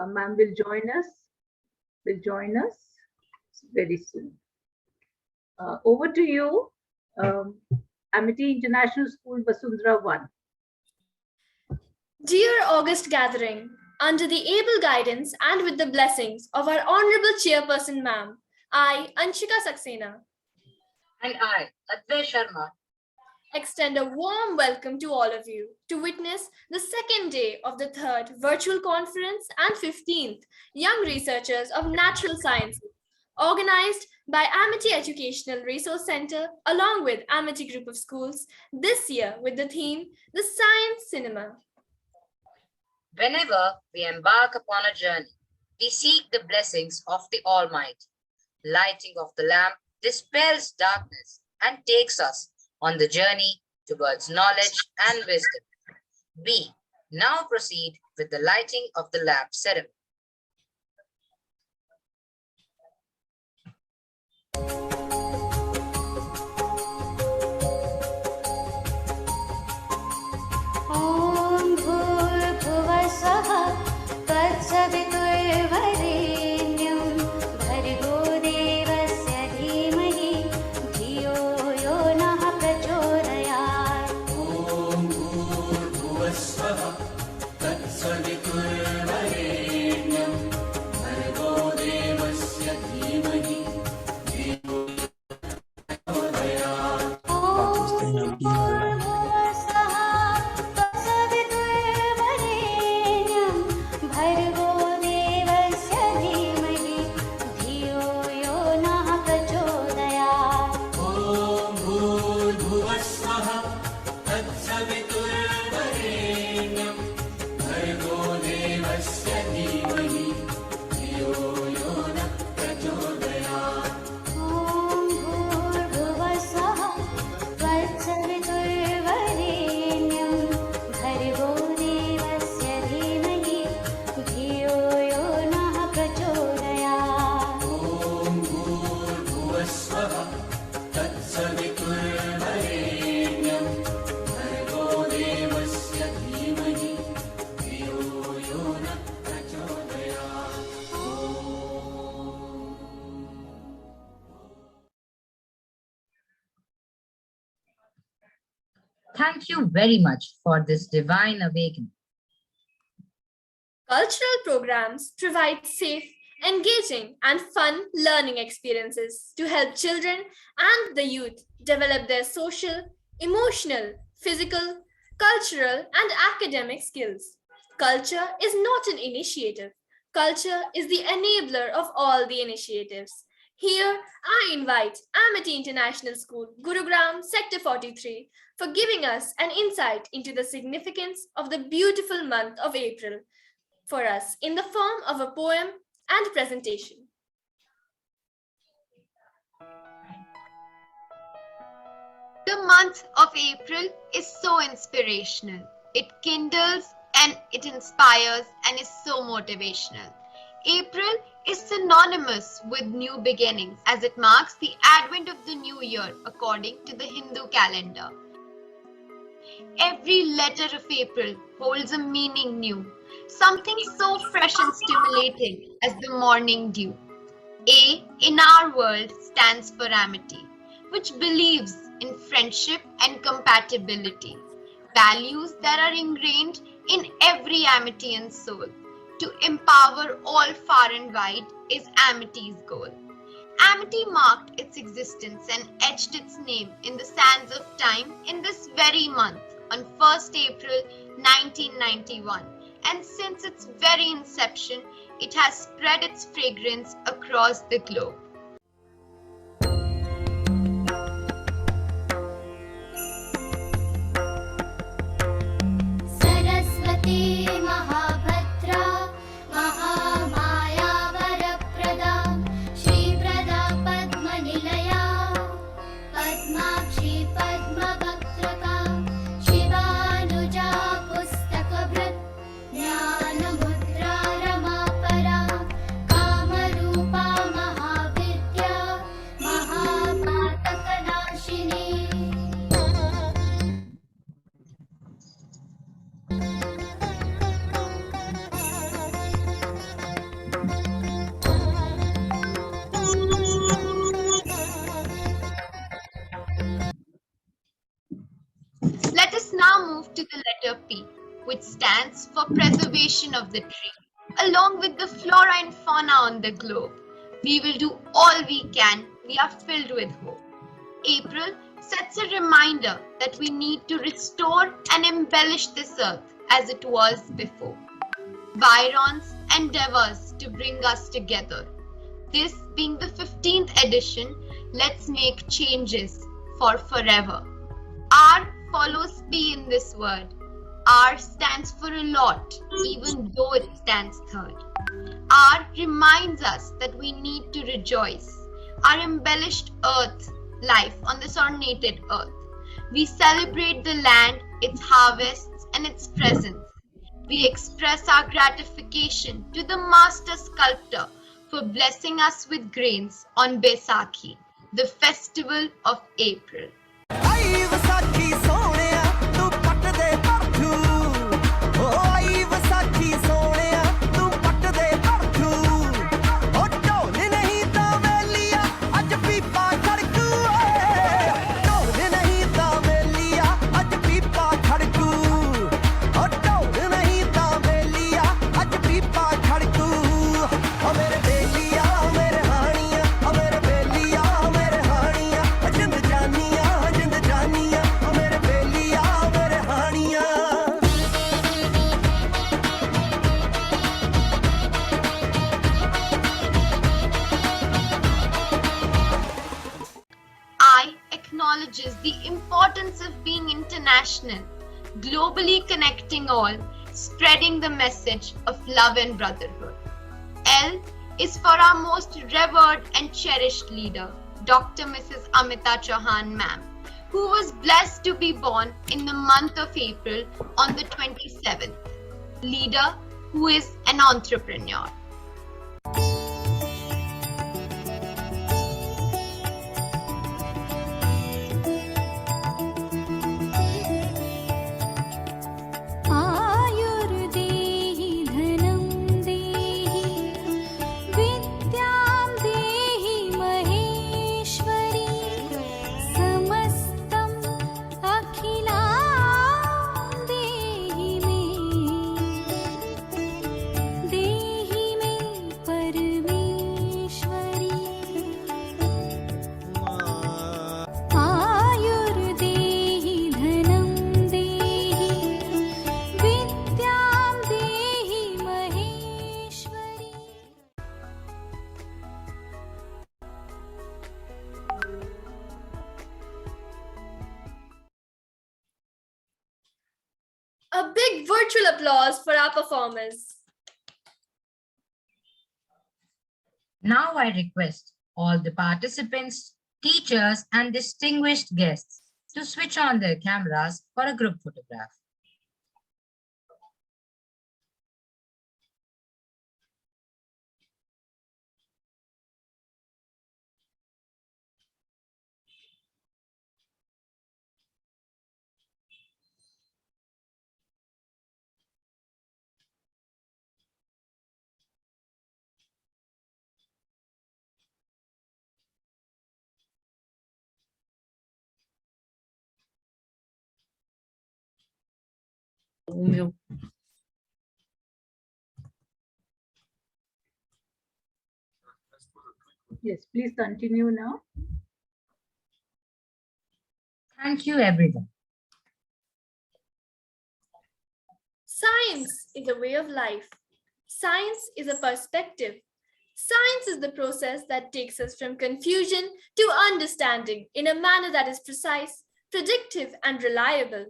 Ma'am will join us very soon. Over to you, Amity International School, Vasundhara 1. Dear August gathering, under the able guidance and with the blessings of our Honorable Chairperson Ma'am, I, Anshika Saxena, and I, Advay Sharma, extend a warm welcome to all of you to witness the second day of the third virtual conference and 15th Young Researchers of Natural Sciences, organized by Amity Educational Resource Center along with Amity Group of Schools, this year with the theme, The Science Cinema. Whenever we embark upon a journey, we seek the blessings of the Almighty. Lighting of the lamp dispels darkness and takes us on the journey towards knowledge and wisdom. We now proceed with the lighting of the lamp ceremony. Thank you very much for this divine awakening. Cultural programs provide safe, engaging, and fun learning experiences to help children and the youth develop their social, emotional, physical, cultural, and academic skills. Culture is not an initiative. Culture is the enabler of all the initiatives. Here, I invite Amity International School, Gurugram, Sector 43, for giving us an insight into the significance of the beautiful month of April for us in the form of a poem and presentation. The month of April is so inspirational. It kindles and it inspires and is so motivational. April is synonymous with new beginnings as it marks the advent of the new year according to the Hindu calendar. Every letter of April holds a meaning new, something so fresh and stimulating as the morning dew. A in our world stands for amity, which believes in friendship and compatibility, values that are ingrained in every Amity's soul. To empower all far and wide is Amity's goal. Amity marked its existence and etched its name in the sands of time in this very month on 1st April 1991. And since its very inception, it has spread its fragrance across the globe. ज्ञानमुद्रा Rama परा Kamrupa Mahavir which stands for preservation of the tree, along with the flora and fauna on the globe. We will do all we can. We are filled with hope. April sets a reminder that we need to restore and embellish this earth as it was before. YRoNS endeavors to bring us together. This being the 15th edition, let's make changes for forever. R follows P in this word. R stands for a lot, even though it stands third. R reminds us that we need to rejoice. Our embellished earth, life on this ornated earth. We celebrate the land, its harvests, and its presence. We express our gratification to the master sculptor for blessing us with grains on Baisakhi, the festival of April. Acknowledges the importance of being international, globally connecting all, spreading the message of love and brotherhood. L is for our most revered and cherished leader, Dr. Mrs. Amita Chauhan ma'am, who was blessed to be born in the month of April on the 27th. Leader who is an entrepreneur. A big virtual applause for our performers. Now I request all the participants, teachers, and distinguished guests to switch on their cameras for a group photograph. Yes, please continue now. Thank you, everyone. Science is a way of life. Science is a perspective. Science is the process that takes us from confusion to understanding in a manner that is precise, predictive, and reliable.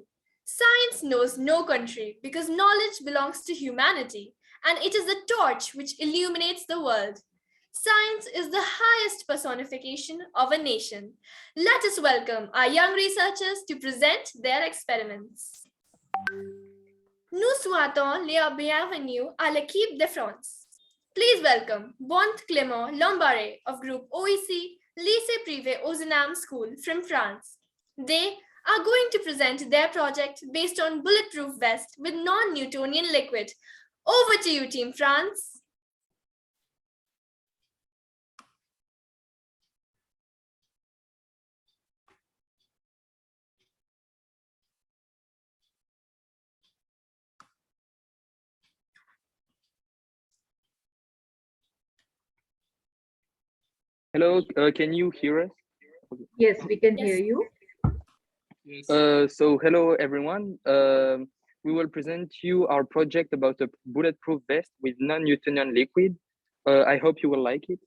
Science knows no country because knowledge belongs to humanity, and it is the torch which illuminates the world. Science is the highest personification of a nation. Let us welcome our young researchers to present their experiments. Nous souhaitons la bienvenue à l'équipe de France. Please welcome Bont Clément Lombaré of Group OEC, Lycée Privé Ozanam School from France. They are going to present their project based on bulletproof vest with non-Newtonian liquid. Over to you, Team France. Hello, can you hear us? Yes, we can hear Yes. you. So hello everyone. We will present you our project about a bulletproof vest with non-Newtonian liquid. I hope you will like it.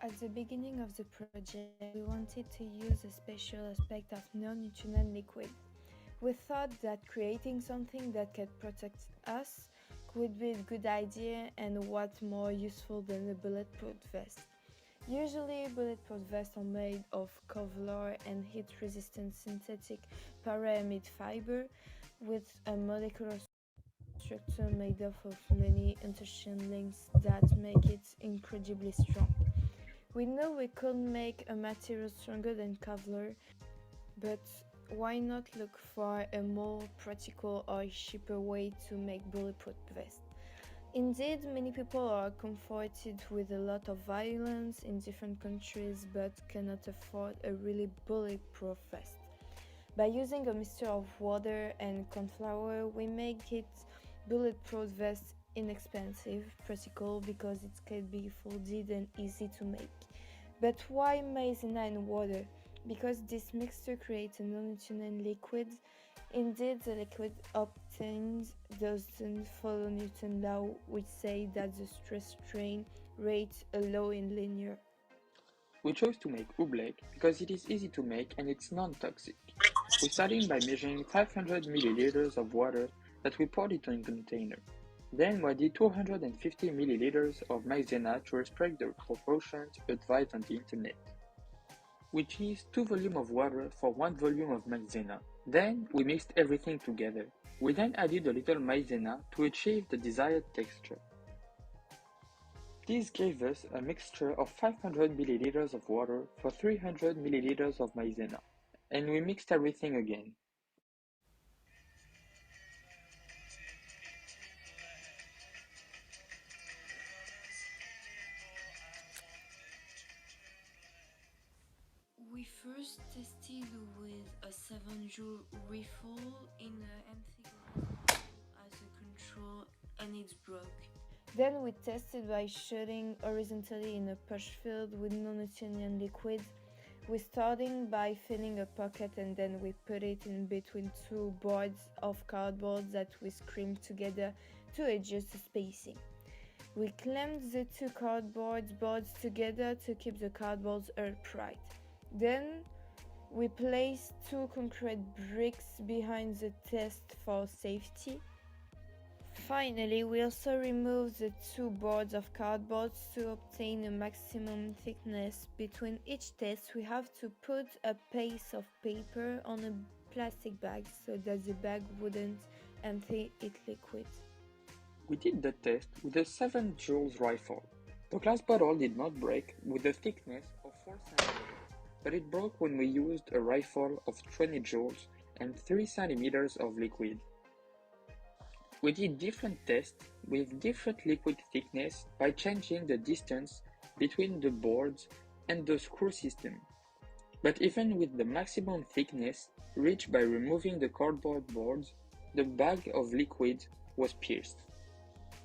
At the beginning of the project, we wanted to use a special aspect of non-Newtonian liquid. We thought that creating something that could protect us could be a good idea, and what more useful than a bulletproof vest. Usually, bulletproof vests are made of Kevlar and heat-resistant synthetic paraamide fiber with a molecular structure made up of many interchain links that make it incredibly strong. We know we could make a material stronger than Kevlar, but why not look for a more practical or cheaper way to make bulletproof vests? Indeed, many people are comforted with a lot of violence in different countries but cannot afford a really bulletproof vest. By using a mixture of water and corn flour, we make it bulletproof vest inexpensive, practical because it can be folded and easy to make. But why maizena and water? Because this mixture creates a non-Newtonian liquid. Indeed, the liquid obtained doesn't follow Newton's law, which say that the stress-strain rates are low in linear. We chose to make oobleck because it is easy to make and it's non-toxic. We started by measuring 500 milliliters of water that we poured into a container. Then we added 250 milliliters of maizena to respect the proportions advised on the internet, which is 2 volumes of water for 1 volume of maizena. Then we mixed everything together. We then added a little maizena to achieve the desired texture. This gave us a mixture of 500 milliliters of water for 300 milliliters of maizena, and we mixed everything again. We first tested with a 7-joule refill in an empty glass as a control, and it broke. Then we tested by shooting horizontally in a push field with non-Newtonian liquid. We started by filling a pocket and then we put it in between two boards of cardboard that we screwed together to adjust the spacing. We clamped the two cardboard boards together to keep the cardboards upright. Then we placed two concrete bricks behind the test for safety. Finally, we also removed the two boards of cardboard to obtain a maximum thickness. Between each test, we have to put a piece of paper on a plastic bag so that the bag wouldn't empty its liquid. We did the test with a 7 joules rifle. The glass bottle did not break with a thickness of 4 cm, but it broke when we used a rifle of 20 joules and 3 cm of liquid. We did different tests with different liquid thickness by changing the distance between the boards and the screw system. But even with the maximum thickness reached by removing the cardboard boards, the bag of liquid was pierced.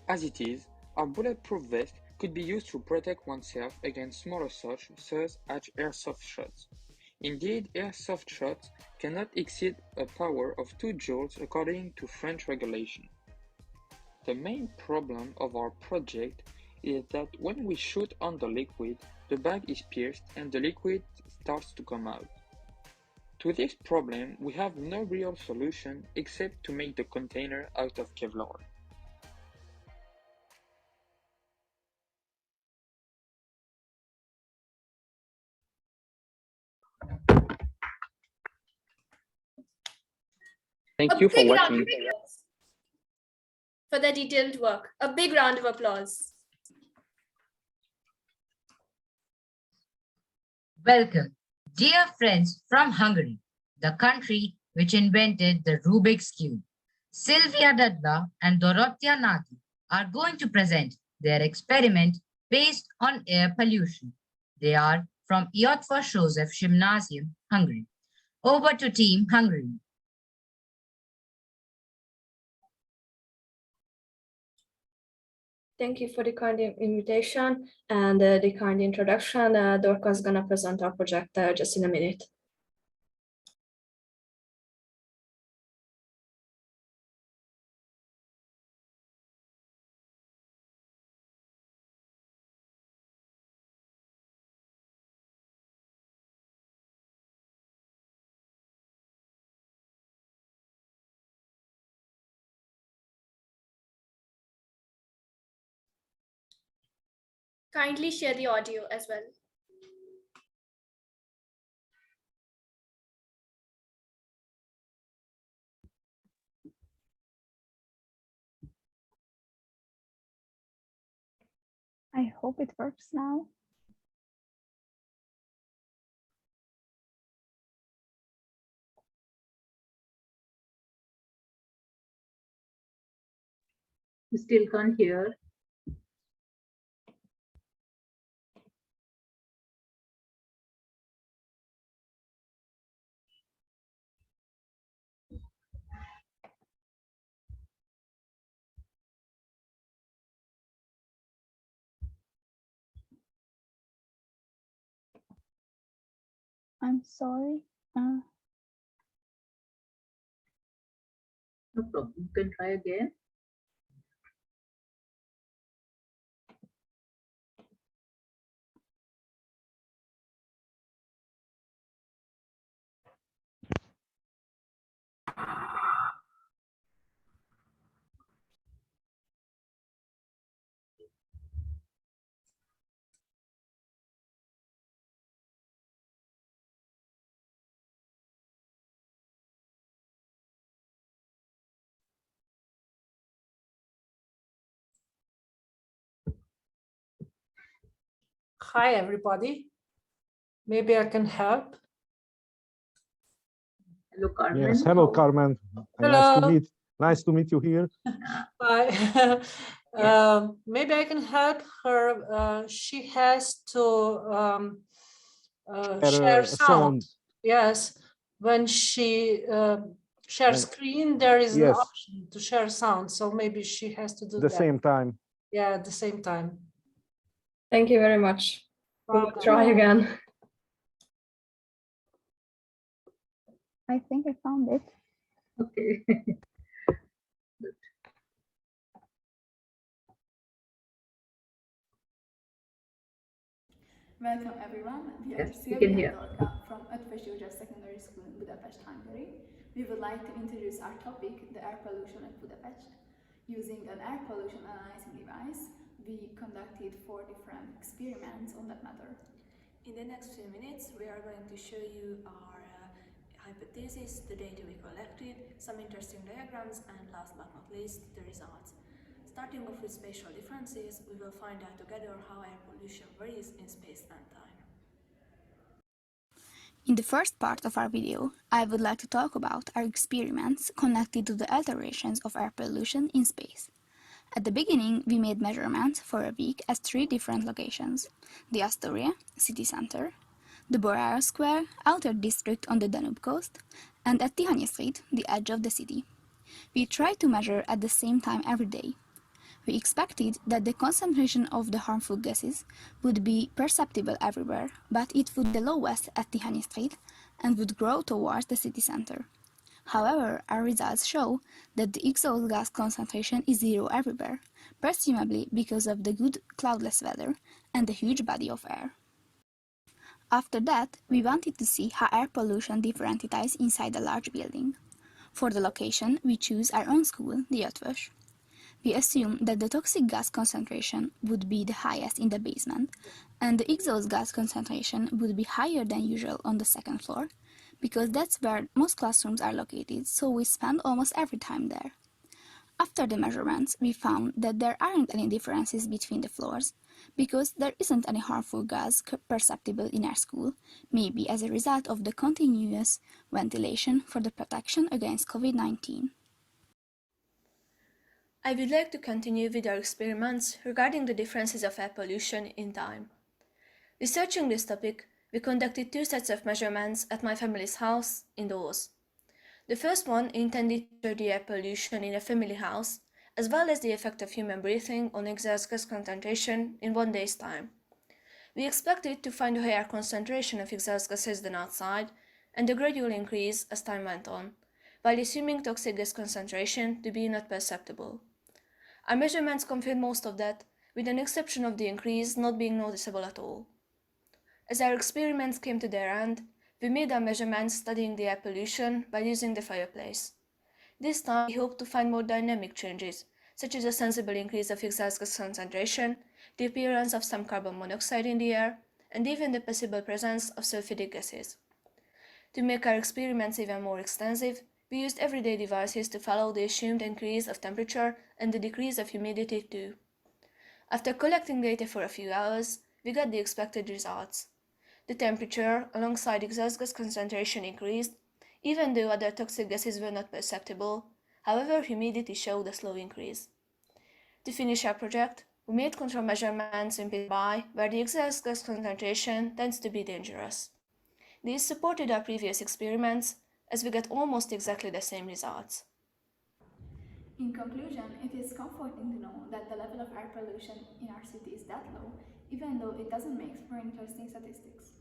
As it is, our bulletproof vest could be used to protect oneself against smaller shots such as airsoft shots. Indeed, airsoft shots cannot exceed a power of 2 joules according to French regulation. The main problem of our project is that when we shoot on the liquid, the bag is pierced and the liquid starts to come out. To this problem, we have no real solution except to make the container out of Kevlar. Thank you for watching. For their detailed work. A big round of applause. Welcome, dear friends from Hungary, the country which invented the Rubik's Cube. Sylvia Dadla and Dorothea Nati are going to present their experiment based on air pollution. They are from Iotva Joseph Gymnasium, Hungary. Over to Team Hungary. Thank you for the kind invitation and the kind introduction. Dorka's gonna present our project just in a minute. Kindly share the audio as well. I hope it works now. We still can't hear. I'm sorry. No problem. You can try again. Hi, everybody. Maybe I can help. Hello, Carmen. Yes, hello, Carmen. Hello. Nice to meet you here. Hi. Yes. Maybe I can help her. She has to share sound. Yes, when she shares screen, there is an option to share sound. So maybe she has to do the that. same time. Yeah, at the same time. Thank you very much. We'll try again. I think I found it. Okay. Welcome everyone. We are Yes, we Sylvia can and hear. Dorka from Ötvös József Secondary School in Budapest, Hungary. We would like to introduce our topic, the air pollution at Budapest. Using an air pollution analyzing device, we conducted 4 different experiments on that matter. In the next few minutes, we are going to show you our hypothesis, the data we collected, some interesting diagrams, and last but not least, the results. Starting off with spatial differences, we will find out together how air pollution varies in space and time. In the first part of our video, I would like to talk about our experiments connected to the alterations of air pollution in space. At the beginning, we made measurements for a week at 3 different locations: the Astoria, city center, the Boreal Square, outer district on the Danube coast, and at Tihanyi Street, the edge of the city. We tried to measure at the same time every day. We expected that the concentration of the harmful gases would be perceptible everywhere, but it would be the lowest at Tihanyi Street and would grow towards the city center. However, our results show that the exhaust gas concentration is zero everywhere, presumably because of the good cloudless weather and the huge body of air. After that, we wanted to see how air pollution differentiates inside a large building. For the location, we choose our own school, the YRoNS. We assume that the toxic gas concentration would be the highest in the basement, and the exhaust gas concentration would be higher than usual on the second floor, because that's where most classrooms are located, so we spend almost every time there. After the measurements, we found that there aren't any differences between the floors, because there isn't any harmful gas perceptible in our school, maybe as a result of the continuous ventilation for the protection against COVID-19. I would like to continue with our experiments regarding the differences of air pollution in time. Researching this topic, we conducted 2 sets of measurements at my family's house indoors. The first one intended to show the air pollution in a family house, as well as the effect of human breathing on exhaust gas concentration in 1 day's time. We expected to find a higher concentration of exhaust gases than outside, and a gradual increase as time went on, while assuming toxic gas concentration to be not perceptible. Our measurements confirmed most of that, with an exception of the increase not being noticeable at all. As our experiments came to their end, we made our measurements studying the air pollution by using the fireplace. This time we hoped to find more dynamic changes, such as a sensible increase of exhaust gas concentration, the appearance of some carbon monoxide in the air, and even the possible presence of sulfuric gases. To make our experiments even more extensive, we used everyday devices to follow the assumed increase of temperature and the decrease of humidity too. After collecting data for a few hours, we got the expected results. The temperature alongside exhaust gas concentration increased, even though other toxic gases were not perceptible. However, humidity showed a slow increase. To finish our project, we made control measurements in pit by where the exhaust gas concentration tends to be dangerous. These supported our previous experiments, as we got almost exactly the same results. In conclusion, it is comforting to know that the level of air pollution in our city is that low, even though it doesn't make for interesting statistics.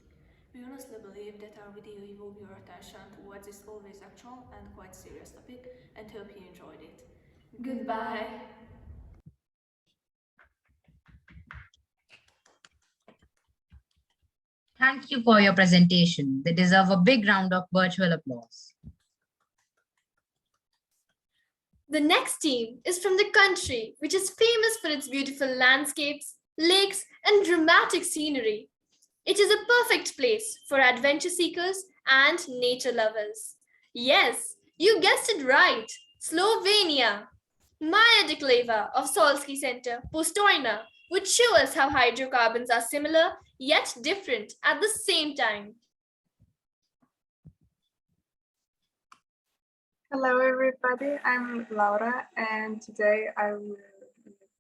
We honestly believe that our video evoked your attention towards this always actual and quite serious topic, and hope you enjoyed it. Goodbye! Thank you for your presentation. They deserve a big round of virtual applause. The next team is from the country, which is famous for its beautiful landscapes, lakes, and dramatic scenery. It is a perfect place for adventure seekers and nature lovers. Yes, you guessed it right, Slovenia. Maja Dikleva of Solsky Center, Postojna, would show us how hydrocarbons are similar yet different at the same time. Hello everybody, I'm Laura and today I will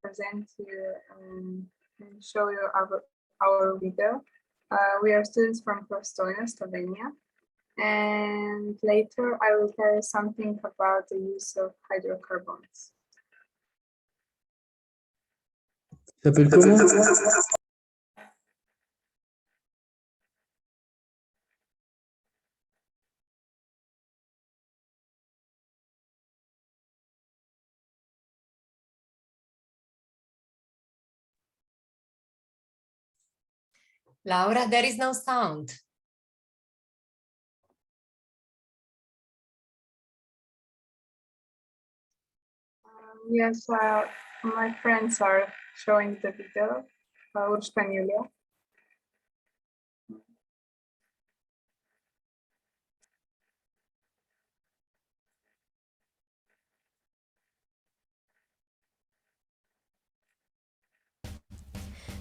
present you and show you our video. We are students from Postojna, Slovenia, and later I will tell you something about the use of hydrocarbons. Laura, there is no sound. Yes, my friends are showing the video, Urshka and Julia.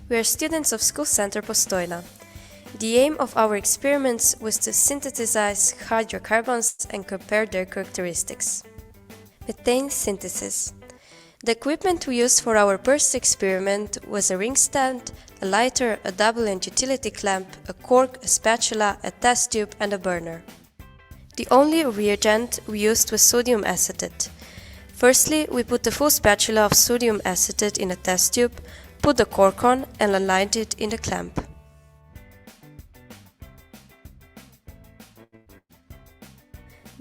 We are students of School Center Postojna. The aim of our experiments was to synthesize hydrocarbons and compare their characteristics. Methane synthesis. The equipment we used for our first experiment was a ring stand, a lighter, a double-end utility clamp, a cork, a spatula, a test tube, and a burner. The only reagent we used was sodium acetate. Firstly, we put the full spatula of sodium acetate in a test tube, put the cork on, and aligned it in the clamp.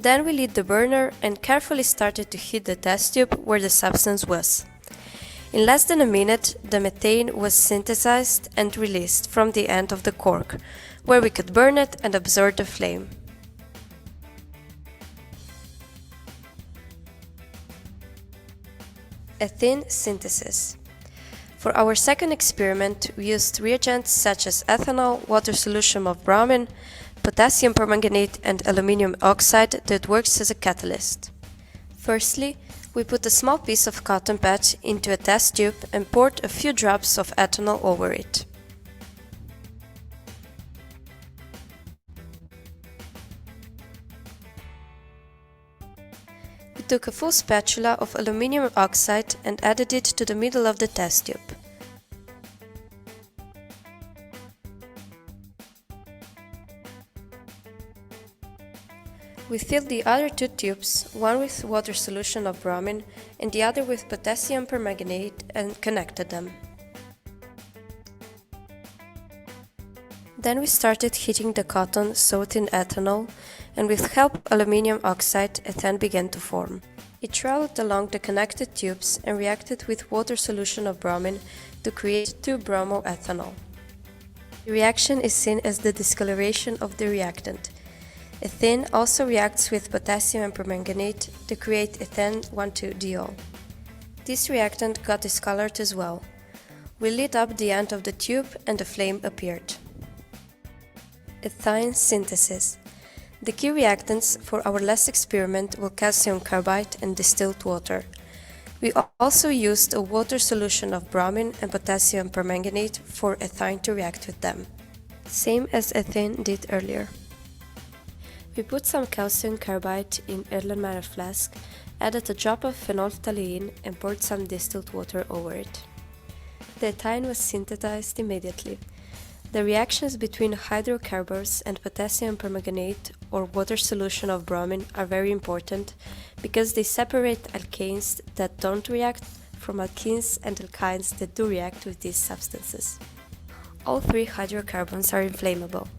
Then we lit the burner and carefully started to heat the test tube where the substance was. In less than a minute, the methane was synthesized and released from the end of the cork, where we could burn it and absorb the flame. Ethene synthesis. For our second experiment, we used reagents such as ethanol, water solution of bromine, potassium permanganate, and aluminium oxide that works as a catalyst. Firstly, we put a small piece of cotton patch into a test tube and poured a few drops of ethanol over it. We took a full spatula of aluminium oxide and added it to the middle of the test tube. We filled the other two tubes, one with water solution of bromine and the other with potassium permanganate, and connected them. Then we started heating the cotton soaked in ethanol, and with help of aluminium oxide, ethane began to form. It traveled along the connected tubes and reacted with water solution of bromine to create 2-bromoethanol. The reaction is seen as the discoloration of the reactant. Ethane also reacts with potassium permanganate to create ethane 1,2-diol. This reactant got discolored as well. We lit up the end of the tube and a flame appeared. Ethane synthesis. The key reactants for our last experiment were calcium carbide and distilled water. We also used a water solution of bromine and potassium permanganate for ethane to react with them, same as ethane did earlier. We put some calcium carbide in Erlenmeyer flask, added a drop of phenolphthalein and poured some distilled water over it. The ethane was synthesized immediately. The reactions between hydrocarbons and potassium permanganate or water solution of bromine are very important because they separate alkanes that don't react from alkenes and alkynes that do react with these substances. All three hydrocarbons are inflammable.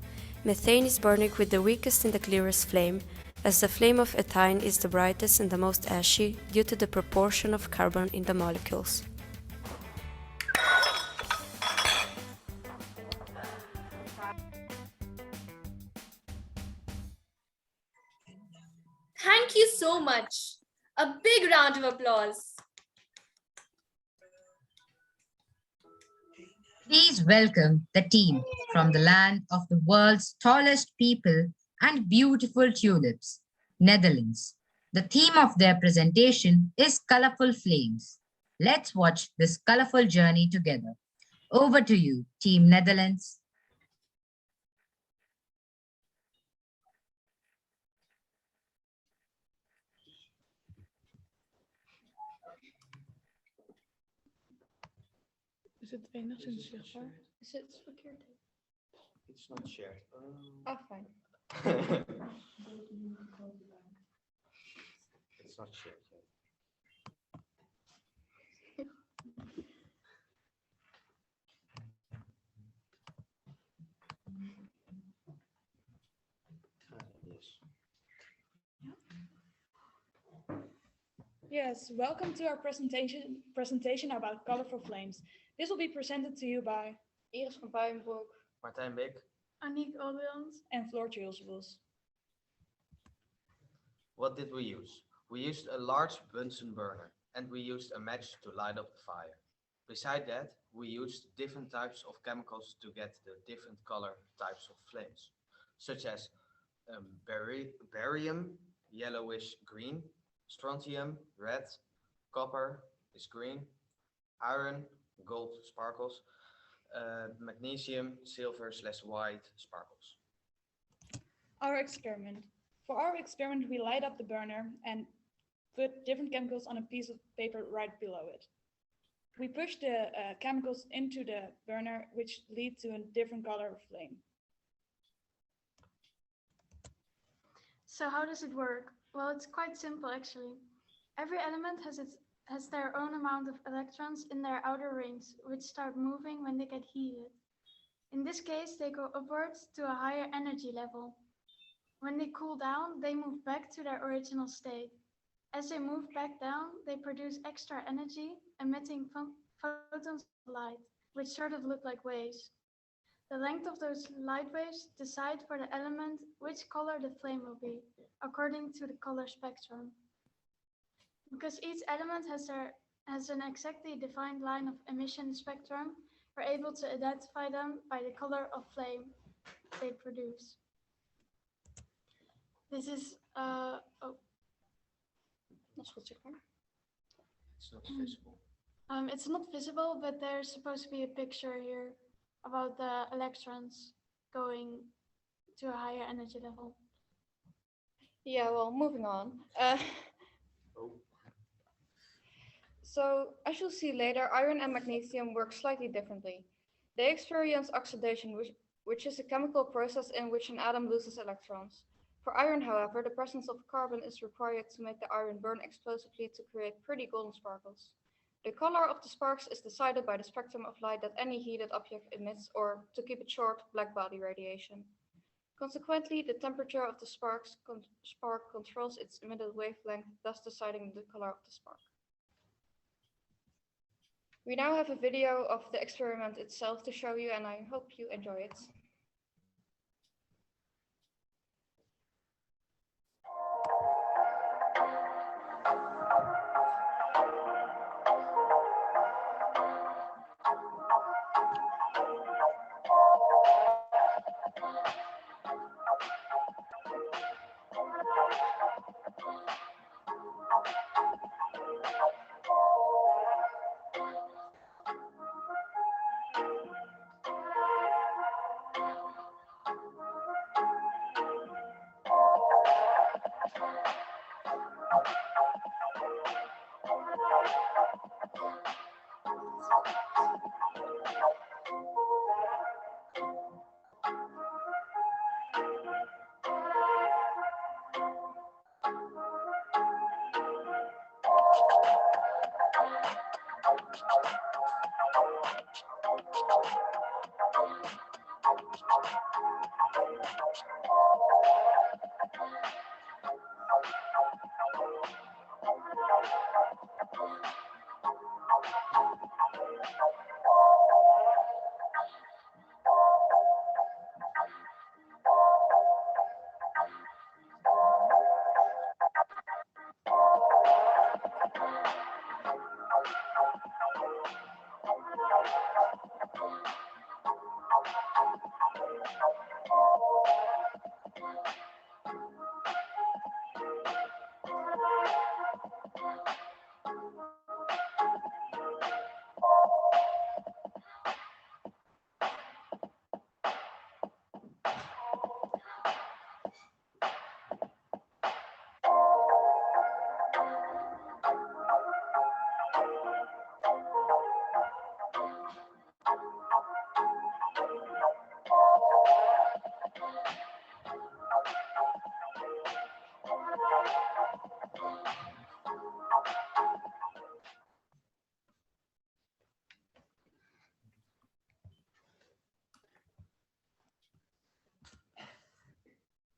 Methane is burning with the weakest and the clearest flame, as the flame of ethane is the brightest and the most ashy due to the proportion of carbon in the molecules. Thank you so much. A big round of applause. Please welcome the team from the land of the world's tallest people and beautiful tulips, Netherlands. The theme of their presentation is Colorful Flames. Let's watch this colorful journey together. Over to you, Team Netherlands. Is het enigszins zichtbaar? Is het verkeerd? It's not shared. Fine. It's not shared yet. Yes, welcome to our presentation about colorful flames. This will be presented to you by Iris van Puijenbroek, Martijn Beek. Aniek Odelands and Floor Julesbos. What did we use? We used a large Bunsen burner and we used a match to light up the fire. Beside that, we used different types of chemicals to get the different color types of flames, such as barium, yellowish green, strontium, red, copper is green, iron, gold sparkles, magnesium, silver/white sparkles. Our experiment. For our experiment, we light up the burner and put different chemicals on a piece of paper right below it. We push the chemicals into the burner, which lead to a different color of flame. So how does it work? Well, it's quite simple actually. Every element has their own amount of electrons in their outer rings, which start moving when they get heated. In this case, they go upwards to a higher energy level. When they cool down, they move back to their original state. As they move back down, they produce extra energy, emitting photons of light, which sort of look like waves. The length of those light waves decide for the element which color the flame will be, according to the color spectrum. Because each element has an exactly defined line of emission spectrum, we're able to identify them by the color of flame they produce. This is It's not visible. It's not visible, but there's supposed to be a picture here about the electrons going to a higher energy level. Yeah, well, moving on. So, as you'll see later, iron and magnesium work slightly differently. They experience oxidation, which is a chemical process in which an atom loses electrons. For iron, however, the presence of carbon is required to make the iron burn explosively to create pretty golden sparkles. The color of the sparks is decided by the spectrum of light that any heated object emits, or, to keep it short, blackbody radiation. Consequently, the temperature of the spark controls its emitted wavelength, thus deciding the color of the spark. We now have a video of the experiment itself to show you, and I hope you enjoy it.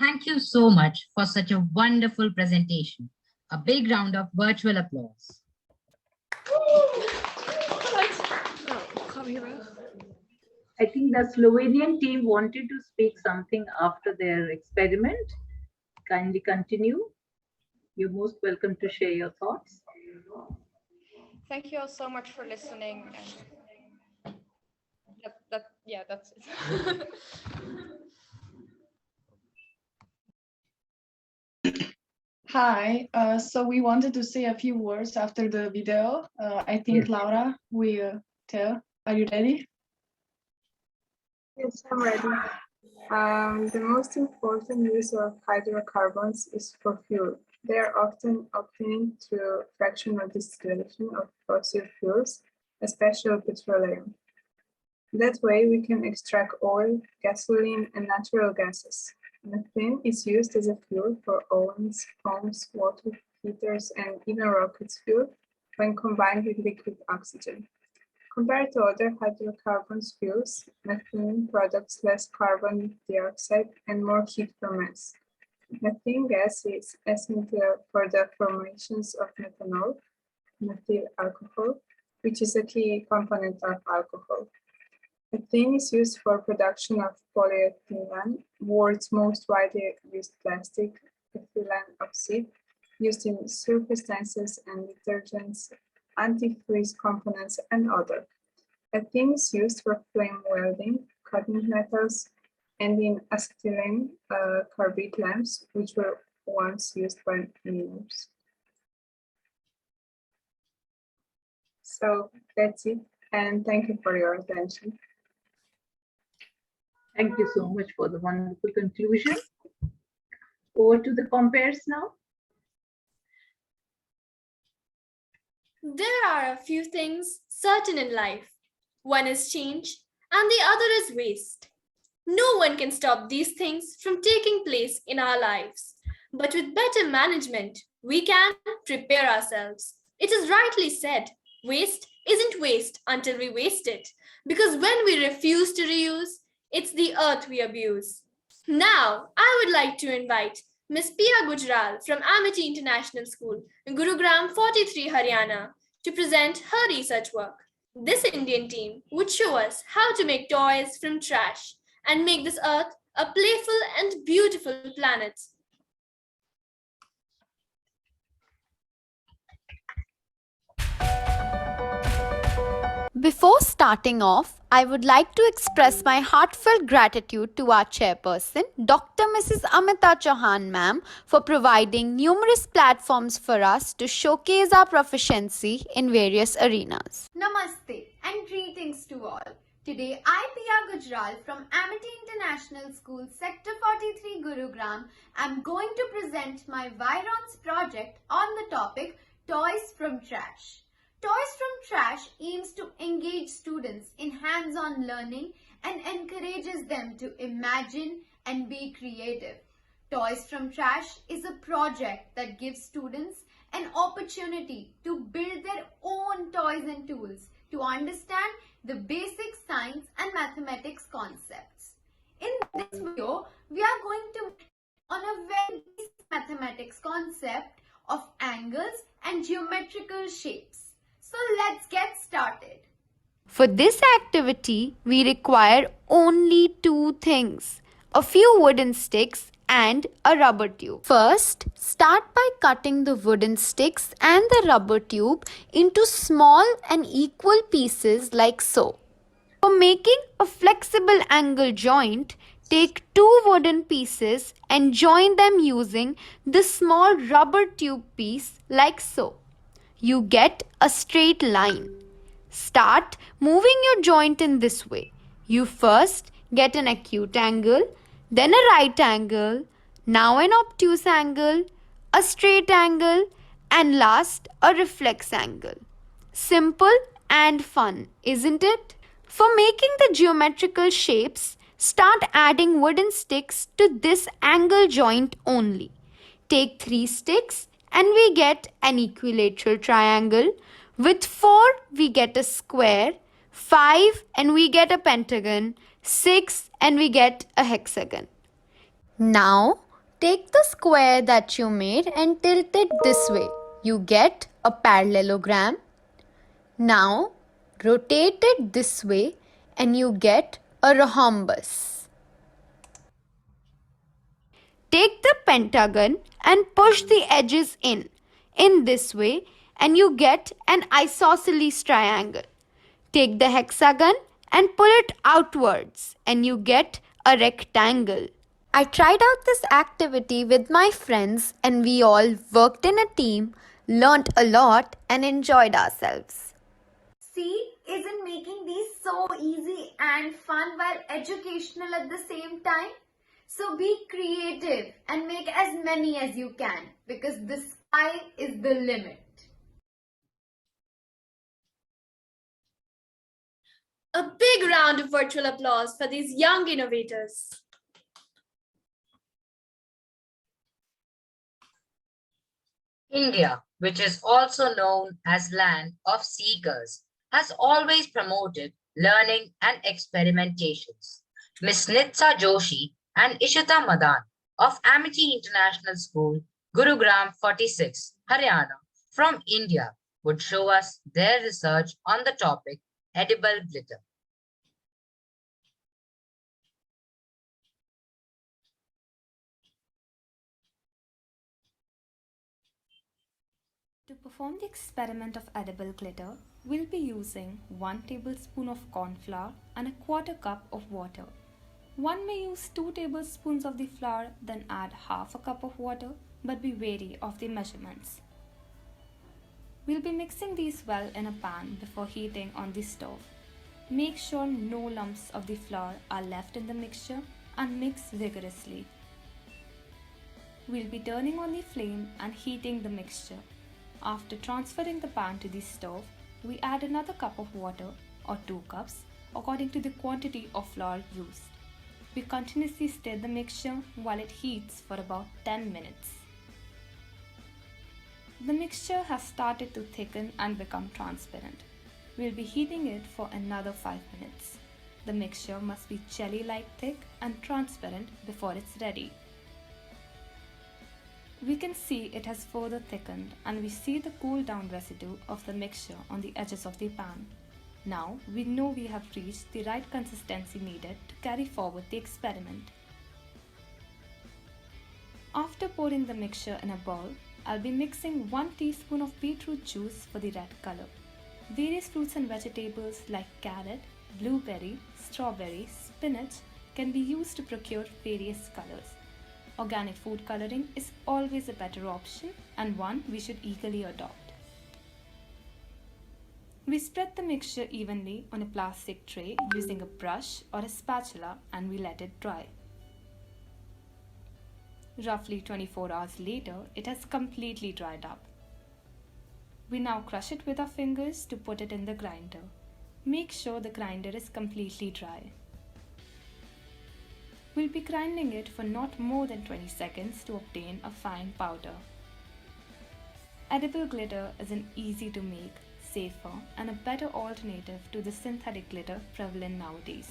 Thank you so much for such a wonderful presentation. A big round of virtual applause. I think the Slovenian team wanted to speak something after their experiment. Kindly continue. You're most welcome to share your thoughts. Thank you all so much for listening. And that's it. Hi, so we wanted to say a few words after the video. I think Yes. Laura will tell. Are you ready? Yes, I'm ready. The most important use of hydrocarbons is for fuel. They are often obtained through fractional distillation of fossil fuels, especially petroleum. That way, we can extract oil, gasoline, and natural gases. Methane is used as a fuel for ovens, pumps, water heaters, and even rockets fuel when combined with liquid oxygen. Compared to other hydrocarbons fuels, methane produces less carbon dioxide and more heat per mass. Methane gas is essential for the formations of methanol, methyl alcohol, which is a key component of alcohol. Methane is used for production of polyethylene, world's most widely used plastic, ethylene oxide, used in surfaces and detergents, antifreeze components, and other. Ethylene is used for flame welding, cutting metals, and in acetylene carbide lamps, which were once used by miners. So that's it, and thank you for your attention. Thank you so much for the wonderful conclusion. Over to the compares now. There are a few things certain in life. One is change, and the other is waste. No one can stop these things from taking place in our lives. But with better management, we can prepare ourselves. It is rightly said, waste isn't waste until we waste it. Because when we refuse to reuse, it's the earth we abuse. Now, I would like to invite Ms. Pia Gujral from Amity International School, Gurugram 43, Haryana, to present her research work. This Indian team would show us how to make toys from trash and make this earth a playful and beautiful planet. Before starting off, I would like to express my heartfelt gratitude to our chairperson, Dr. Mrs. Amita Chauhan ma'am, for providing numerous platforms for us to showcase our proficiency in various arenas. Namaste and greetings to all. Today, I, Pia Gujral from Amity International School, Sector 43, Gurugram, am going to present my YRoNS project on the topic Toys from Trash. Toys from Trash aims to engage students in hands-on learning and encourages them to imagine and be creative. Toys from Trash is a project that gives students an opportunity to build their own toys and tools to understand the basic science and mathematics concepts. In this video, we are going to on a very basic mathematics concept of angles and geometrical shapes. So let's get started. For this activity, we require only two things: a few wooden sticks and a rubber tube. First, start by cutting the wooden sticks and the rubber tube into small and equal pieces like so. For making a flexible angle joint, take two wooden pieces and join them using the small rubber tube piece like so. You get a straight line. Start moving your joint in this way. You first get an acute angle, then a right angle, now an obtuse angle, a straight angle, and last a reflex angle. Simple and fun, isn't it? For making the geometrical shapes, start adding wooden sticks to this angle joint only. Take 3 sticks and we get an equilateral triangle. With 4 we get a square, 5 and we get a pentagon, 6 and we get a hexagon. Now take the square that you made and tilt it this way. You get a parallelogram. Now rotate it this way and you get a rhombus. Take the pentagon and push the edges in this way and you get an isosceles triangle. Take the hexagon and pull it outwards and you get a rectangle. I tried out this activity with my friends and we all worked in a team, learnt a lot and enjoyed ourselves. See, isn't making these so easy and fun while educational at the same time? So be creative and make as many as you can because the sky is the limit. A big round of virtual applause for these young innovators. India, which is also known as land of seekers, has always promoted learning and experimentations. Ms. Nitsa Joshi and Ishita Madan of Amity International School, Gurugram 46, Haryana, from India, would show us their research on the topic edible glitter. To perform the experiment of edible glitter, we'll be using 1 tablespoon of corn flour and a quarter cup of water. One may use 2 tablespoons of the flour, then add half a cup of water, but be wary of the measurements. We'll be mixing these well in a pan before heating on the stove. Make sure no lumps of the flour are left in the mixture and mix vigorously. We'll be turning on the flame and heating the mixture. After transferring the pan to the stove, we add another cup of water or 2 cups according to the quantity of flour used. We continuously stir the mixture while it heats for about 10 minutes. The mixture has started to thicken and become transparent. We'll be heating it for another 5 minutes. The mixture must be jelly-like thick and transparent before it's ready. We can see it has further thickened and we see the cool down residue of the mixture on the edges of the pan. Now we know we have reached the right consistency needed to carry forward the experiment. After pouring the mixture in a bowl, I'll be mixing 1 teaspoon of beetroot juice for the red color. Various fruits and vegetables like carrot, blueberry, strawberry, spinach can be used to procure various colors. Organic food coloring is always a better option and one we should eagerly adopt. We spread the mixture evenly on a plastic tray using a brush or a spatula and we let it dry. Roughly 24 hours later, it has completely dried up. We now crush it with our fingers to put it in the grinder. Make sure the grinder is completely dry. We'll be grinding it for not more than 20 seconds to obtain a fine powder. Edible glitter is an easy to make, safer and a better alternative to the synthetic glitter prevalent nowadays.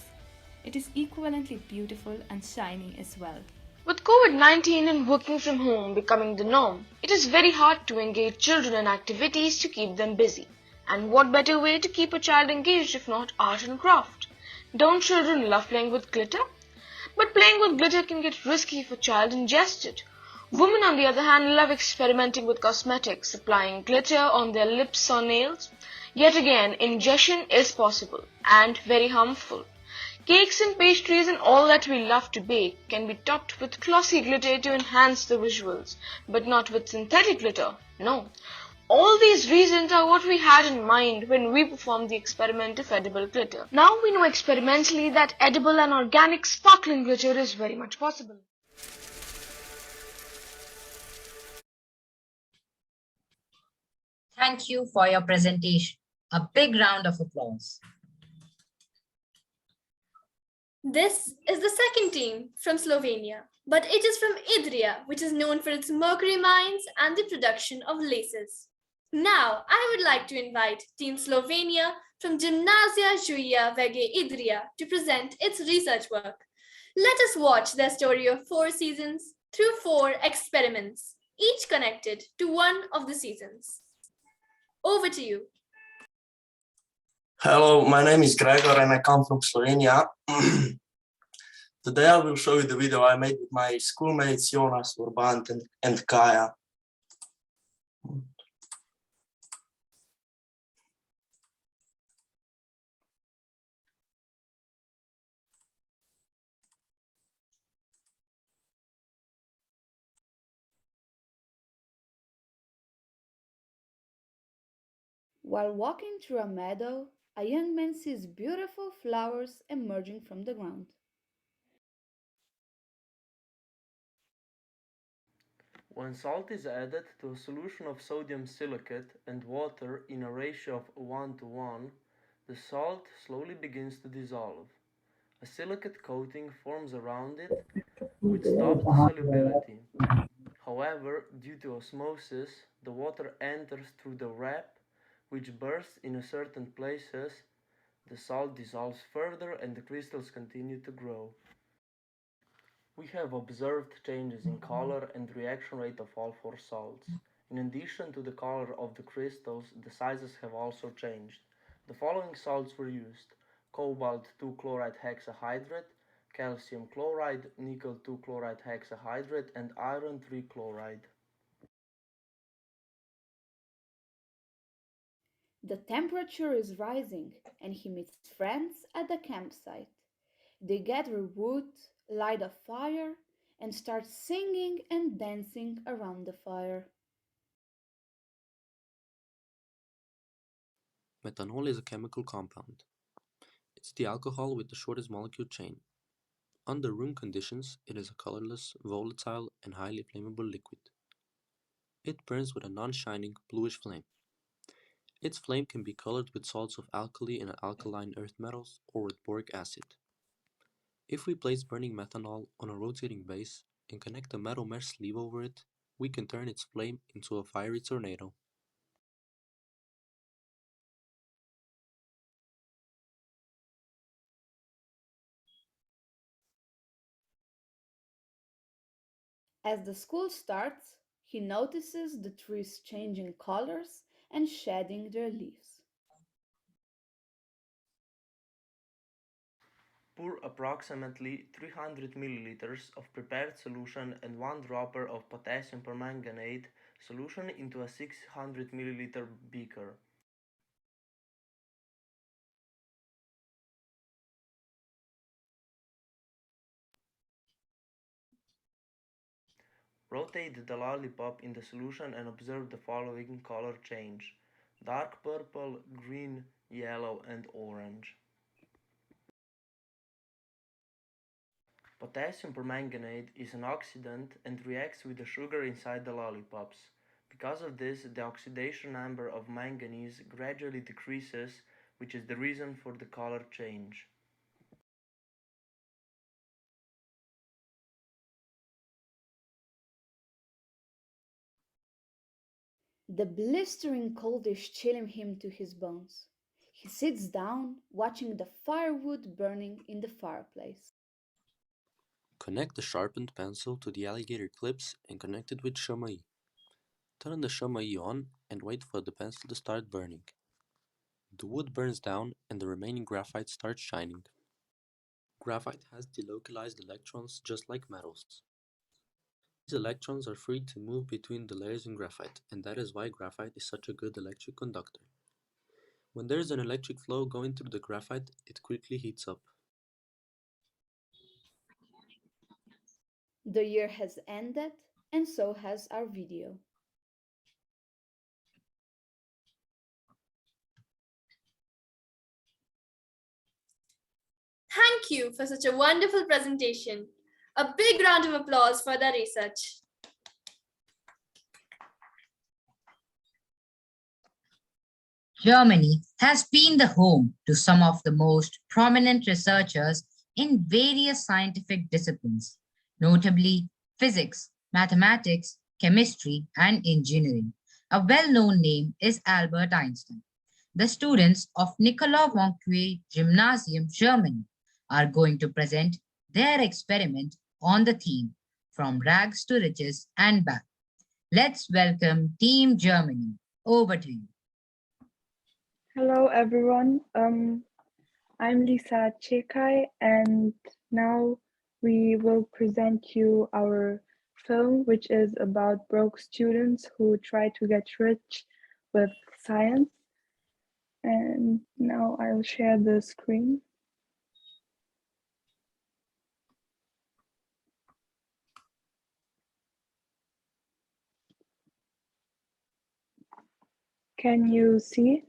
It is equivalently beautiful and shiny as well. With COVID-19 and working from home becoming the norm, it is very hard to engage children in activities to keep them busy. And what better way to keep a child engaged if not art and craft? Don't children love playing with glitter? But playing with glitter can get risky if a child ingests it. Women, on the other hand, love experimenting with cosmetics, applying glitter on their lips or nails. Yet again, ingestion is possible and very harmful. Cakes and pastries and all that we love to bake can be topped with glossy glitter to enhance the visuals, but not with synthetic glitter, no. All these reasons are what we had in mind when we performed the experiment of edible glitter. Now we know experimentally that edible and organic sparkling glitter is very much possible. Thank you for your presentation. A big round of applause. This is the second team from Slovenia, but it is from Idrija, which is known for its mercury mines and the production of laces. Now, I would like to invite Team Slovenia from Gimnazia Julia Vege Idrija to present its research work. Let us watch their story of 4 seasons through 4 experiments, each connected to one of the seasons. Over to you. Hello, my name is Gregor and I come from Slovenia. Today I will show you the video I made with my schoolmates Jonas, Urbant and Kaya. While walking through a meadow, a young man sees beautiful flowers emerging from the ground. When salt is added to a solution of sodium silicate and water in a ratio of 1:1, the salt slowly begins to dissolve. A silicate coating forms around it, which stops the solubility. However, due to osmosis, the water enters through the wrap, which bursts in certain places. The salt dissolves further and the crystals continue to grow. We have observed changes in color and reaction rate of all four salts. In addition to the color of the crystals, the sizes have also changed. The following salts were used: cobalt 2-chloride hexahydrate, calcium chloride, nickel 2-chloride hexahydrate, and iron 3-chloride. The temperature is rising, and he meets friends at the campsite. They gather wood, light a fire, and start singing and dancing around the fire. Methanol is a chemical compound. It's the alcohol with the shortest molecule chain. Under room conditions, it is a colorless, volatile, and highly flammable liquid. It burns with a non-shining, bluish flame. Its flame can be colored with salts of alkali and alkaline earth metals or with boric acid. If we place burning methanol on a rotating base and connect a metal mesh sleeve over it, we can turn its flame into a fiery tornado. As the school starts, he notices the trees changing colors and shedding their leaves. Pour approximately 300 milliliters of prepared solution and 1 dropper of potassium permanganate solution into a 600 milliliter beaker. Rotate the lollipop in the solution and observe the following color change: dark purple, green, yellow, and orange. Potassium permanganate is an oxidant and reacts with the sugar inside the lollipops. Because of this, the oxidation number of manganese gradually decreases, which is the reason for the color change. The blistering cold is chilling him to his bones. He sits down, watching the firewood burning in the fireplace. Connect the sharpened pencil to the alligator clips and connect it with chamai. Turn the chamai on and wait for the pencil to start burning. The wood burns down and the remaining graphite starts shining. Graphite has delocalized electrons just like metals. These electrons are free to move between the layers in graphite, and that is why graphite is such a good electric conductor. When there is an electric flow going through the graphite, it quickly heats up. The year has ended, and so has our video. Thank you for such a wonderful presentation. A big round of applause for the research. Germany has been the home to some of the most prominent researchers in various scientific disciplines, notably physics, mathematics, chemistry, and engineering. A well-known name is Albert Einstein. The students of Nicola Vonque Gymnasium, Germany, are going to present their experiment on the theme From Rags to Riches and Back. Let's welcome Team Germany. Over to you. Hello everyone, I'm Lisa Chekai and now we will present you our film which is about broke students who try to get rich with science. And now I'll share the screen. Can you see?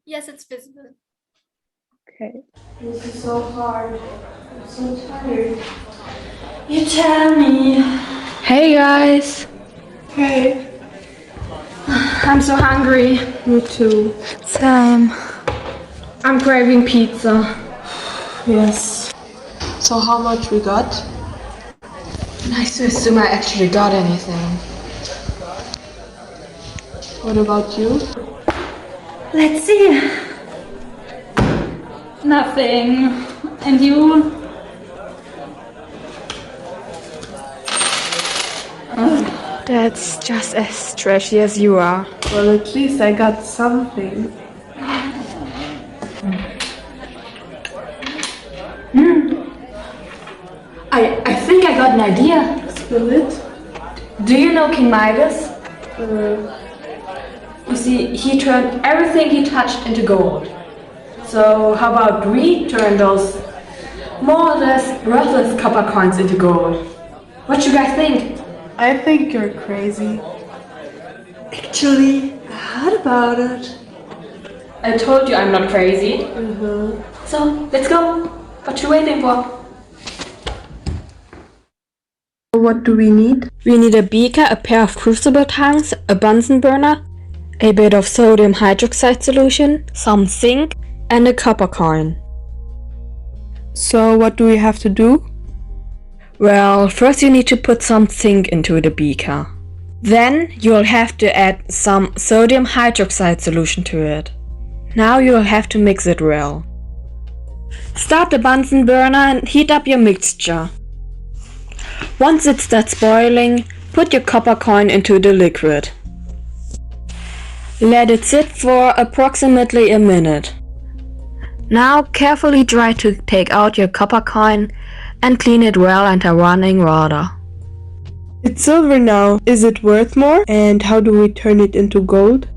Yes, it's visible. Okay. This is so hard. I'm so tired. You tell me. Hey guys! Hey. I'm so hungry. Me too. Same. I'm craving pizza. Yes. So how much we got? Nice to assume I actually got anything. What about you? Let's see. Nothing. And you? That's just as trashy as you are. Well, at least I got something. I think I got an idea. Spill it. Do you know King Midas? You see, he turned everything he touched into gold. So how about we turn those more or less worthless copper coins into gold? What you guys think? I think you're crazy. Actually, I heard about it. I told you I'm not crazy. So, let's go. What you waiting for? What do we need? We need a beaker, a pair of crucible tongs, a Bunsen burner, a bit of sodium hydroxide solution, some zinc, and a copper coin. So what do we have to do? Well, first you need to put some zinc into the beaker. Then you'll have to add some sodium hydroxide solution to it. Now you'll have to mix it well. Start the Bunsen burner and heat up your mixture. Once it starts boiling, put your copper coin into the liquid. Let it sit for approximately a minute. Now carefully try to take out your copper coin and clean it well under running water. It's silver now. Is it worth more? And how do we turn it into gold?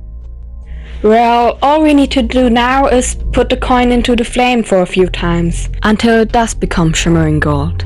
Well, all we need to do now is put the coin into the flame for a few times until it does become shimmering gold.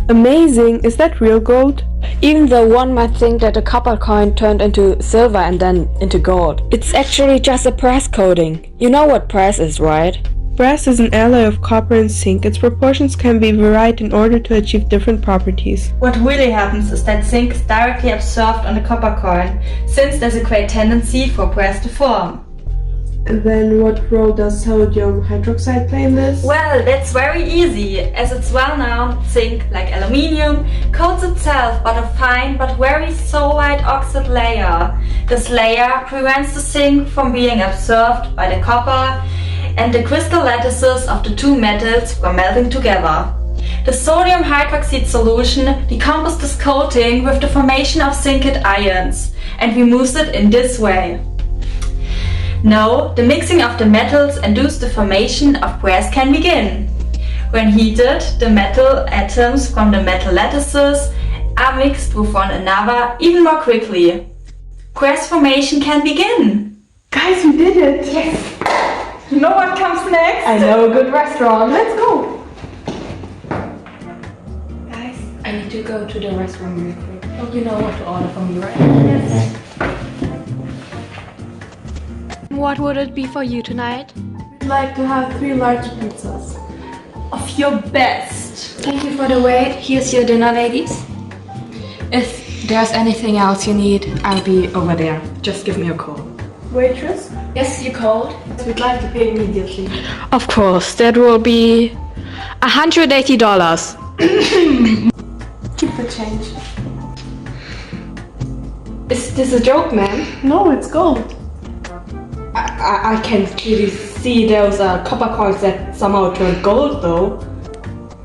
Amazing! Is that real gold? Even though one might think that a copper coin turned into silver and then into gold, it's actually just a brass coating. You know what brass is, right? Brass is an alloy of copper and zinc. Its proportions can be varied in order to achieve different properties. What really happens is that zinc is directly absorbed on the copper coin, since there's a great tendency for brass to form. And then what role does sodium hydroxide play in this? Well, that's very easy. As it's well known, zinc, like aluminium, coats itself but a fine but very solid oxide layer. This layer prevents the zinc from being absorbed by the copper and the crystal lattices of the two metals from melting together. The sodium hydroxide solution decomposes this coating with the formation of zincate ions and removes it in this way. Now, the mixing of the metals induces the formation of brass can begin. When heated, the metal atoms from the metal lattices are mixed with one another even more quickly. Brass formation can begin. Guys, we did it! Yes! You know what comes next? I know a good restaurant. Let's go! Guys, I need to go to the restaurant real quick. Oh, you know what to order for me, right? Yes. What would it be for you tonight? I'd like to have 3 large pizzas. Of your best. Thank you for the wait. Here's your dinner, ladies. If there's anything else you need, I'll be over there. Just give me a call. Waitress? Yes, you called? We'd like to pay immediately. Of course, that will be $180. Keep the change. Is this a joke, ma'am? No, it's gold. I can clearly see those copper coins that somehow turned gold though.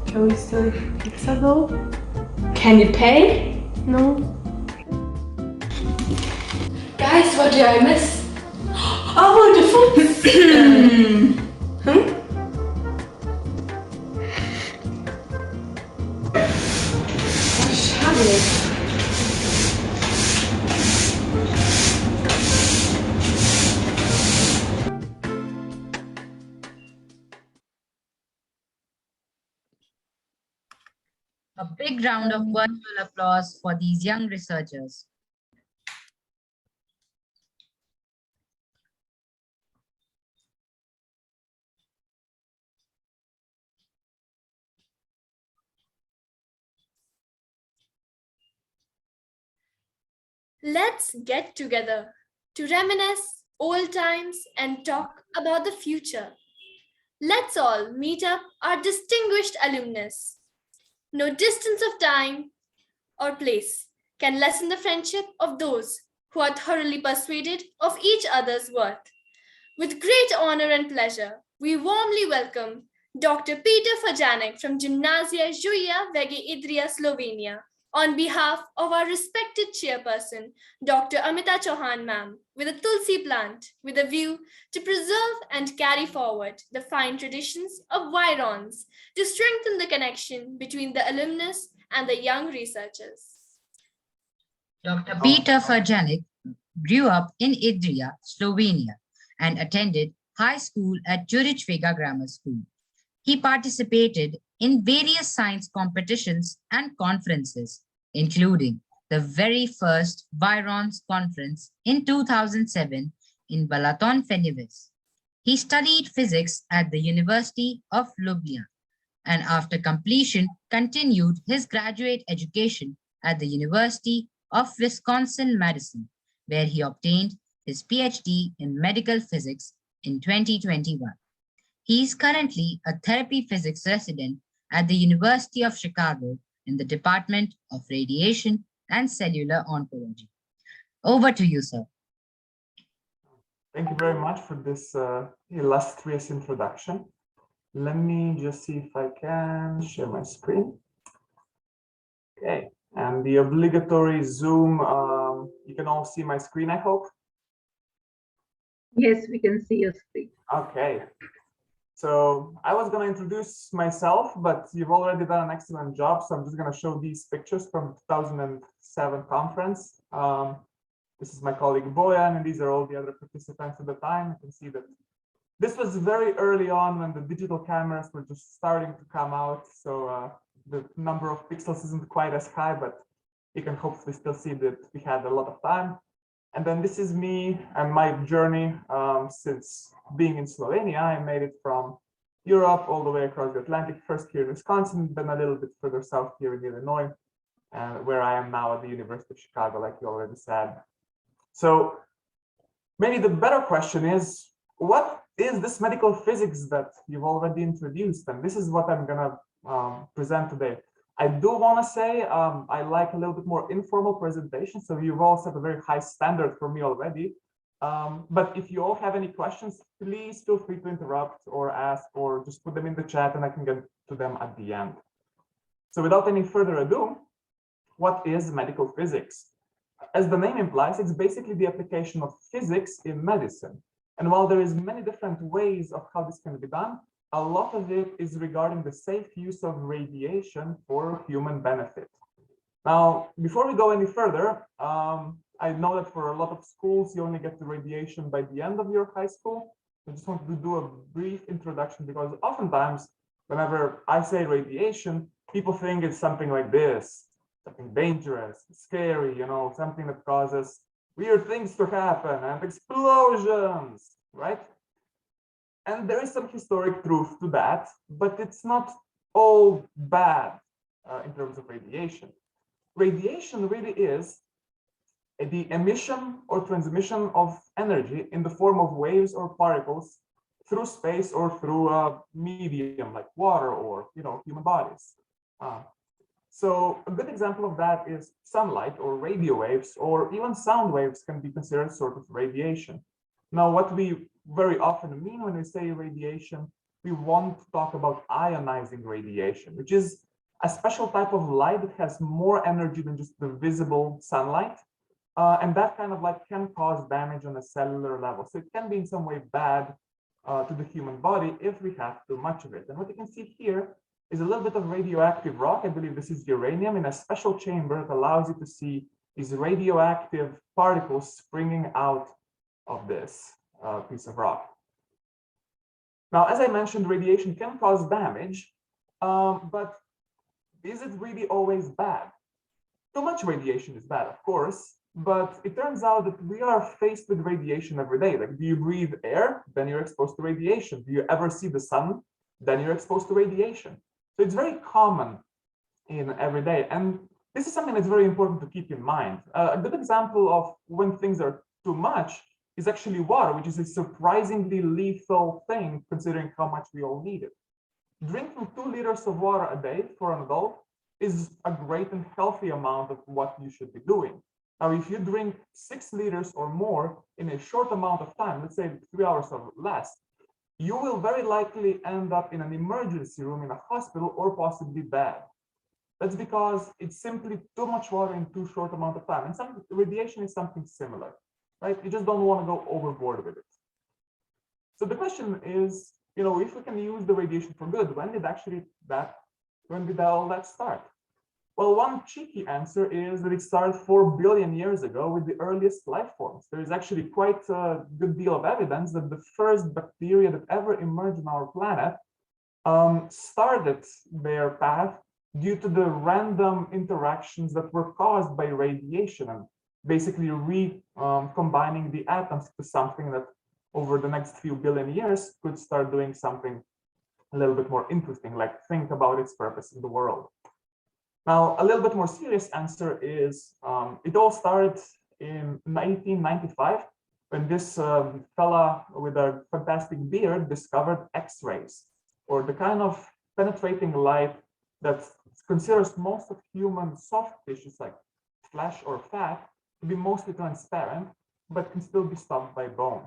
Can we still eat pizza though? Can you pay? No. Guys, what did I miss? Oh, the food! A big round of virtual applause for these young researchers. Let's get together to reminisce old times and talk about the future. Let's all meet up our distinguished alumnus. No distance of time or place can lessen the friendship of those who are thoroughly persuaded of each other's worth. With great honor and pleasure, we warmly welcome Dr. Peter Fajanek from Gymnasia Julia Vege Idrija, Slovenia, On behalf of our respected chairperson, Dr. Amita Chauhan ma'am, with a Tulsi plant, with a view to preserve and carry forward the fine traditions of YRoNS to strengthen the connection between the alumnus and the young researchers. Dr. Peter Ferjanic grew up in Idrija, Slovenia, and attended high school at Juric Vega Grammar School. He participated in various science competitions and conferences, including the very first YRoNS conference in 2007 in Balaton, Fenives. He studied physics at the University of Ljubljana and after completion continued his graduate education at the University of Wisconsin-Madison, where he obtained his PhD in medical physics in 2021. He is currently a therapy physics resident at the University of Chicago in the Department of Radiation and Cellular Oncology. Over to you, sir. Thank you very much for this illustrious introduction. Let me just see if I can share my screen. Okay, and the obligatory Zoom, you can all see my screen, I hope? Yes, we can see your screen. Okay. So I was going to introduce myself, but you've already done an excellent job. So I'm just going to show these pictures from the 2007 conference. This is my colleague Boyan, and these are all the other participants at the time. You can see that this was very early on when the digital cameras were just starting to come out. So the number of pixels isn't quite as high, but you can hopefully still see that we had a lot of time. And then this is me and my journey since being in Slovenia. I made it from Europe all the way across the Atlantic, first here in Wisconsin, then a little bit further south here in Illinois, where I am now at the University of Chicago, like you already said. So maybe the better question is, what is this medical physics that you've already introduced? And this is what I'm going to present today. I do want to say I like a little bit more informal presentation. So you've all set a very high standard for me already. But if you all have any questions, please feel free to interrupt or ask or just put them in the chat and I can get to them at the end. So without any further ado, what is medical physics? As the name implies, it's basically the application of physics in medicine. And while there is many different ways of how this can be done, a lot of it is regarding the safe use of radiation for human benefit. Now, before we go any further, I know that for a lot of schools, you only get the radiation by the end of your high school. I just wanted to do a brief introduction because oftentimes, whenever I say radiation, people think it's something like this, something dangerous, scary, you know, something that causes weird things to happen and explosions, right? And there is some historic truth to that, but it's not all bad in terms of radiation. Radiation really is the emission or transmission of energy in the form of waves or particles through space or through a medium like water or, you know, human bodies. So a good example of that is sunlight or radio waves, or even sound waves can be considered sort of radiation. Now, what we very often mean when we say radiation, we want to talk about ionizing radiation, which is a special type of light that has more energy than just the visible sunlight. And that kind of light can cause damage on a cellular level. So it can be in some way bad to the human body if we have too much of it. And what you can see here is a little bit of radioactive rock. I believe this is uranium in a special chamber that allows you to see these radioactive particles springing out of this piece of rock. Now, as I mentioned, radiation can cause damage, but is it really always bad? Too much radiation is bad, of course, but it turns out that we are faced with radiation every day. Like, do you breathe air? Then you're exposed to radiation. Do you ever see the sun? Then you're exposed to radiation. So it's very common in every day. And this is something that's very important to keep in mind. A good example of when things are too much is actually water, which is a surprisingly lethal thing considering how much we all need it. Drinking 2 liters of water a day for an adult is a great and healthy amount of what you should be doing. Now, if you drink 6 liters or more in a short amount of time, let's say 3 hours or less, you will very likely end up in an emergency room in a hospital or possibly dead. That's because it's simply too much water in too short amount of time. And some radiation is something similar, right? You just don't want to go overboard with it. So the question is, if we can use the radiation for good, when did all that start? Well, one cheeky answer is that it started 4 billion years ago with the earliest life forms. There is actually quite a good deal of evidence that the first bacteria that ever emerged on our planet started their path due to the random interactions that were caused by radiation and basically combining the atoms to something that over the next few billion years could start doing something a little bit more interesting, like think about its purpose in the world. Now, a little bit more serious answer is it all started in 1995 when this fella with a fantastic beard discovered X-rays, or the kind of penetrating light that considers most of human soft tissues like flesh or fat to be mostly transparent, but can still be stopped by bone.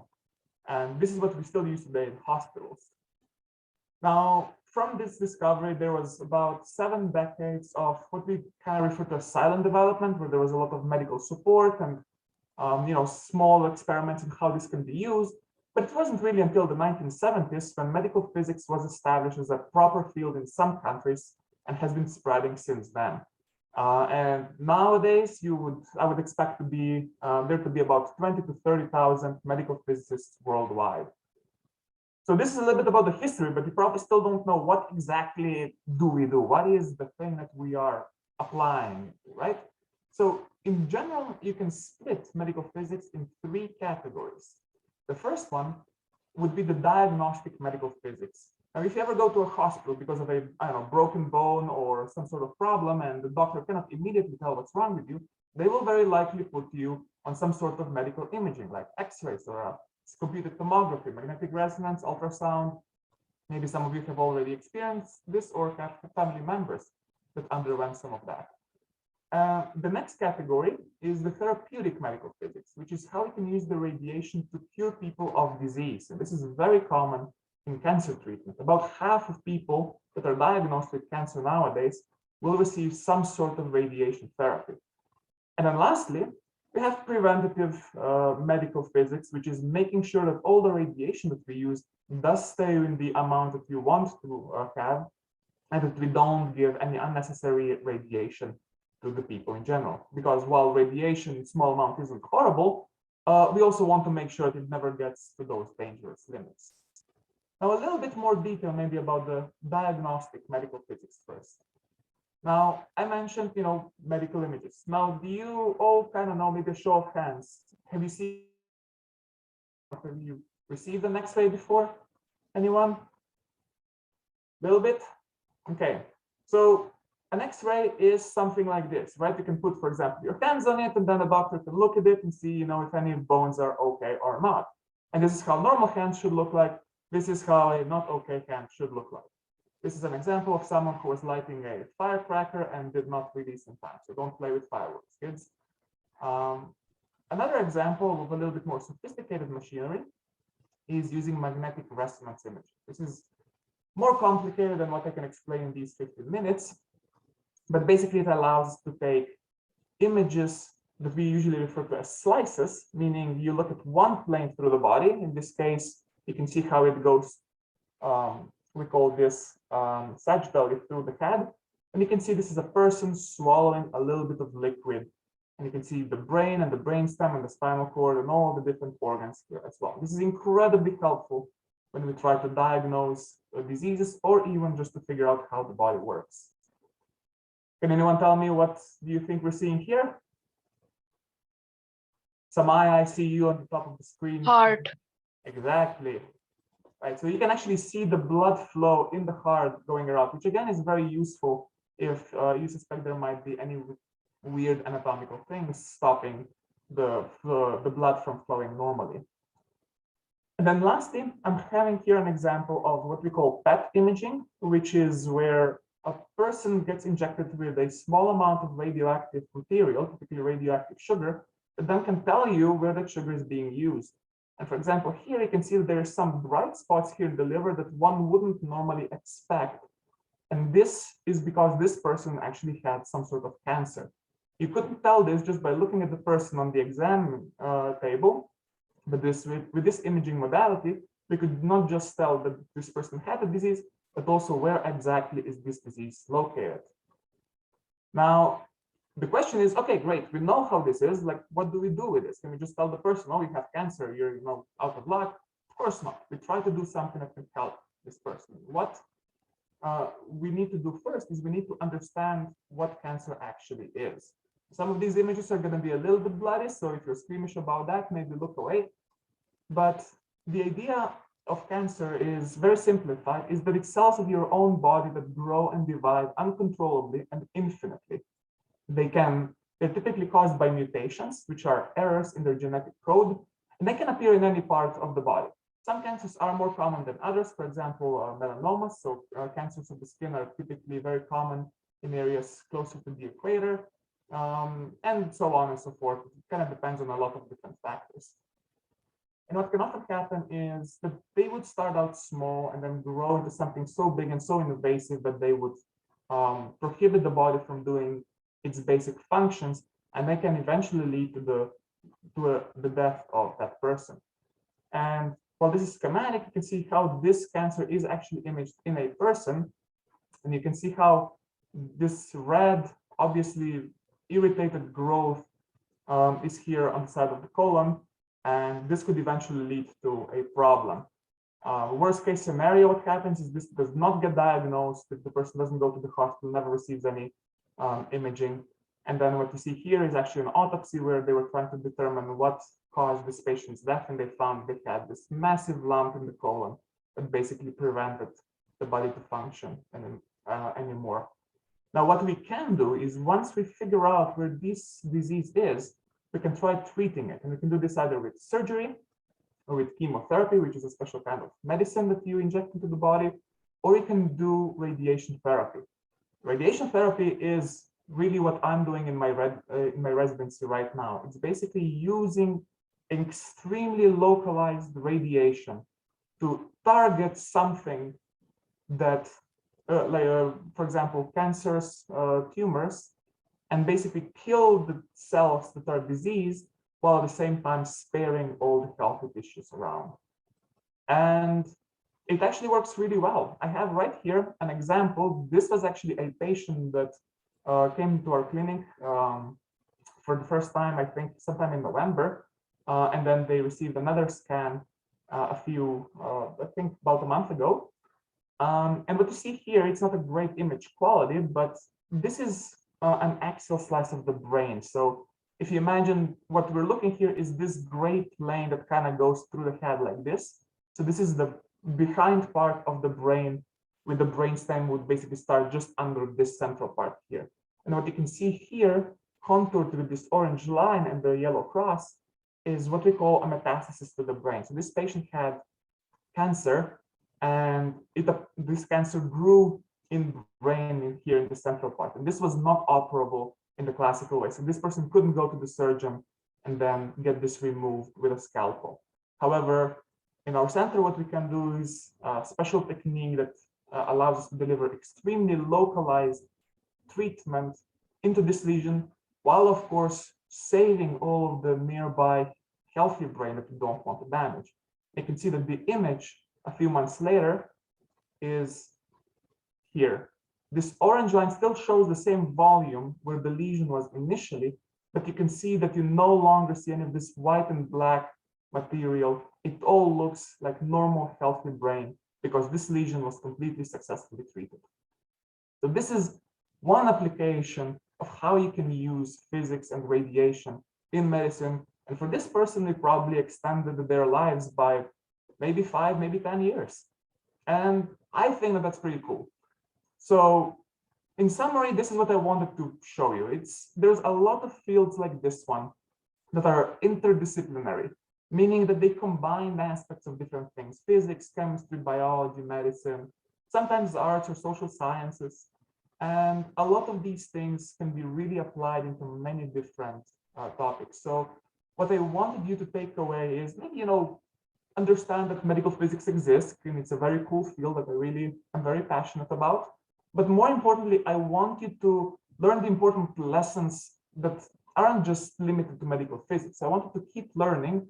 And this is what we still use today in hospitals. Now, from this discovery, there was about 7 decades of what we kind of refer to as silent development, where there was a lot of medical support and small experiments in how this can be used. But it wasn't really until the 1970s when medical physics was established as a proper field in some countries and has been spreading since then. And nowadays, I would expect there to be about 20 to 30,000 medical physicists worldwide. So this is a little bit about the history, but you probably still don't know what exactly do we do? What is the thing that we are applying, right? So in general, you can split medical physics in 3 categories. The first one would be the diagnostic medical physics. Now, if you ever go to a hospital because of a broken bone or some sort of problem and the doctor cannot immediately tell what's wrong with you, they will very likely put you on some sort of medical imaging like X-rays or computed tomography, magnetic resonance, ultrasound. Maybe some of you have already experienced this or have family members that underwent some of that. The next category is the therapeutic medical physics, which is how you can use the radiation to cure people of disease. And this is very common in cancer treatment. About half of people that are diagnosed with cancer nowadays will receive some sort of radiation therapy. And then lastly, we have preventative medical physics, which is making sure that all the radiation that we use does stay in the amount that we want to have, and that we don't give any unnecessary radiation to the people in general. Because while radiation in small amount isn't horrible, we also want to make sure that it never gets to those dangerous limits. Now, a little bit more detail maybe about the diagnostic medical physics first. Now, I mentioned, medical images. Now, do you all kind of know, maybe a show of hands? Have you received an X-ray before? Anyone? A little bit? Okay. So an X-ray is something like this, right? You can put, for example, your hands on it, and then a doctor can look at it and see, if any bones are okay or not. And this is how normal hands should look like. This is how a not okay hand should look like. This is an example of someone who was lighting a firecracker and did not release in time. So don't play with fireworks, kids. Another example of a little bit more sophisticated machinery is using magnetic resonance imaging. This is more complicated than what I can explain in these 15 minutes, but basically it allows us to take images that we usually refer to as slices, meaning you look at one plane through the body. In this case, you can see how it goes. We call this sagittal through the head. And you can see this is a person swallowing a little bit of liquid. And you can see the brain and the brainstem and the spinal cord and all the different organs here as well. This is incredibly helpful when we try to diagnose diseases or even just to figure out how the body works. Can anyone tell me what do you think we're seeing here? Some I see you on the top of the screen. Heart. Exactly. Right, so you can actually see the blood flow in the heart going around, which again is very useful if you suspect there might be any weird anatomical things stopping the blood from flowing normally. And then lastly, I'm having here an example of what we call PET imaging, which is where a person gets injected with a small amount of radioactive material, typically radioactive sugar, that then can tell you where that sugar is being used. And for example, here you can see that there are some bright spots here in the liver that one wouldn't normally expect And this is because this person actually had some sort of cancer. You couldn't tell this just by looking at the person on the exam table, but with this imaging modality, we could not just tell that this person had a disease, but also where exactly is this disease located. Now, the question is, okay, great, we know how this is, like, what do we do with this? Can we just tell the person, oh, you have cancer, you're out of luck? Of course not. We try to do something that can help this person. What we need to do first is we need to understand what cancer actually is. Some of these images are going to be a little bit bloody, so if you're squeamish about that, maybe look away. But the idea of cancer is very simplified, is that it's cells of your own body that grow and divide uncontrollably and infinitely. They're typically caused by mutations, which are errors in their genetic code, and they can appear in any part of the body. Some cancers are more common than others, for example, melanomas, so cancers of the skin are typically very common in areas closer to the equator, and so on and so forth. It kind of depends on a lot of different factors. And what can often happen is that they would start out small and then grow into something so big and so invasive that they would prohibit the body from doing its basic functions, and they can eventually lead to the death of that person. And while this is schematic, you can see how this cancer is actually imaged in a person, and you can see how this red, obviously irritated growth is here on the side of the colon, and this could eventually lead to a problem. Worst case scenario, what happens is this does not get diagnosed, if the person doesn't go to the hospital, never receives any imaging. And then what you see here is actually an autopsy where they were trying to determine what caused this patient's death, and they found they had this massive lump in the colon that basically prevented the body to function anymore. Now, what we can do is once we figure out where this disease is, we can try treating it. And we can do this either with surgery or with chemotherapy, which is a special kind of medicine that you inject into the body, or you can do radiation therapy. Radiation therapy is really what I'm doing in my residency right now. It's basically using extremely localized radiation to target something that, for example, cancerous tumors, and basically kill the cells that are diseased while at the same time sparing all the healthy tissues around. And it actually works really well. I have right here an example. This was actually a patient that came to our clinic for the first time, I think sometime in November. And then they received another scan I think about a month ago. And what you see here, it's not a great image quality, but this is an axial slice of the brain. So if you imagine what we're looking here is this gray plane that kind of goes through the head like this. So this is the behind part of the brain, with the brainstem would basically start just under this central part here. And what you can see here, contoured with this orange line and the yellow cross, is what we call a metastasis to the brain. So this patient had cancer, and this cancer grew in the brain here in the central part. And this was not operable in the classical way. So this person couldn't go to the surgeon and then get this removed with a scalpel. However, in our center, what we can do is a special technique that allows us to deliver extremely localized treatment into this lesion, while of course saving all of the nearby healthy brain that we don't want to damage. You can see that the image a few months later is here. This orange line still shows the same volume where the lesion was initially, but you can see that you no longer see any of this white and black material. It all looks like normal healthy brain because this lesion was completely successfully treated. So this is one application of how you can use physics and radiation in medicine. And for this person, we probably extended their lives by maybe 5, maybe 10 years. And I think that that's pretty cool. So in summary, this is what I wanted to show you. There's a lot of fields like this one that are interdisciplinary, meaning that they combine aspects of different things: physics, chemistry, biology, medicine, sometimes arts or social sciences. And a lot of these things can be really applied into many different topics. So what I wanted you to take away is maybe, understand that medical physics exists, and it's a very cool field that I really am very passionate about. But more importantly, I want you to learn the important lessons that aren't just limited to medical physics. I want you to keep learning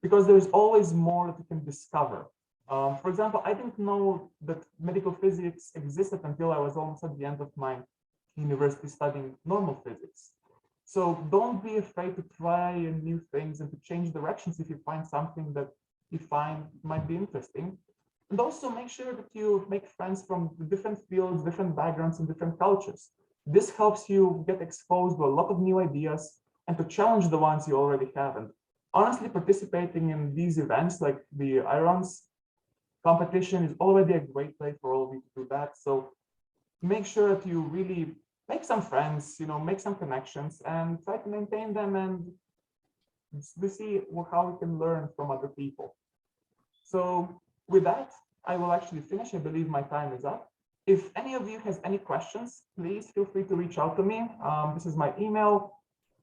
because there's always more that you can discover. For example, I didn't know that medical physics existed until I was almost at the end of my university studying normal physics. So don't be afraid to try new things and to change directions if you find something that you find might be interesting. And also make sure that you make friends from different fields, different backgrounds, and different cultures. This helps you get exposed to a lot of new ideas and to challenge the ones you already have. And honestly, participating in these events like the YRoNS competition is already a great way for all of you to do that. So make sure that you really make some friends, make some connections and try to maintain them, and we see how we can learn from other people. So with that, I will actually finish. I believe my time is up. If any of you has any questions, please feel free to reach out to me. This is my email.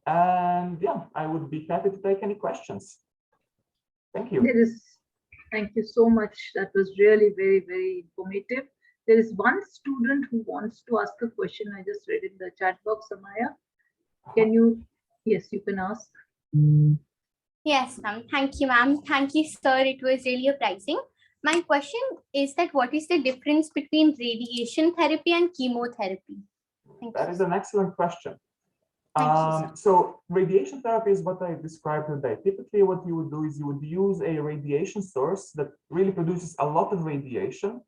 And yeah, I would be happy to take any questions. Thank you. Thank you so much. That was really very, very informative. There is one student who wants to ask a question. I just read in the chat box, Amaya. Can you? Yes, you can ask. Yes, ma'am. Thank you, ma'am. Thank you, sir. It was really surprising. My question is that what is the difference between radiation therapy and chemotherapy? That is an excellent question. Thank you, So radiation therapy is what I described today. Typically, what you would do is you would use a radiation source that really produces a lot of radiation.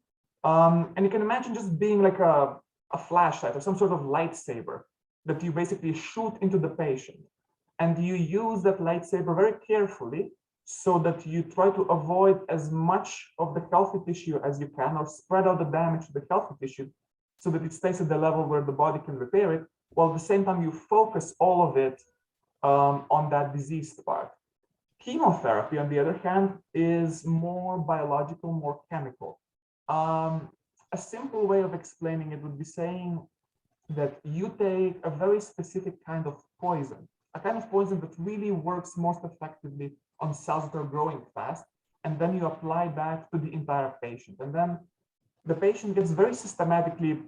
And you can imagine just being like a flashlight or some sort of lightsaber that you basically shoot into the patient. And you use that lightsaber very carefully so that you try to avoid as much of the healthy tissue as you can, or spread out the damage to the healthy tissue so that it stays at the level where the body can repair it, while at the same time you focus all of it on that diseased part. Chemotherapy, on the other hand, is more biological, more chemical. A simple way of explaining it would be saying that you take a very specific kind of poison, a kind of poison that really works most effectively on cells that are growing fast, and then you apply that to the entire patient. And then the patient gets very systematically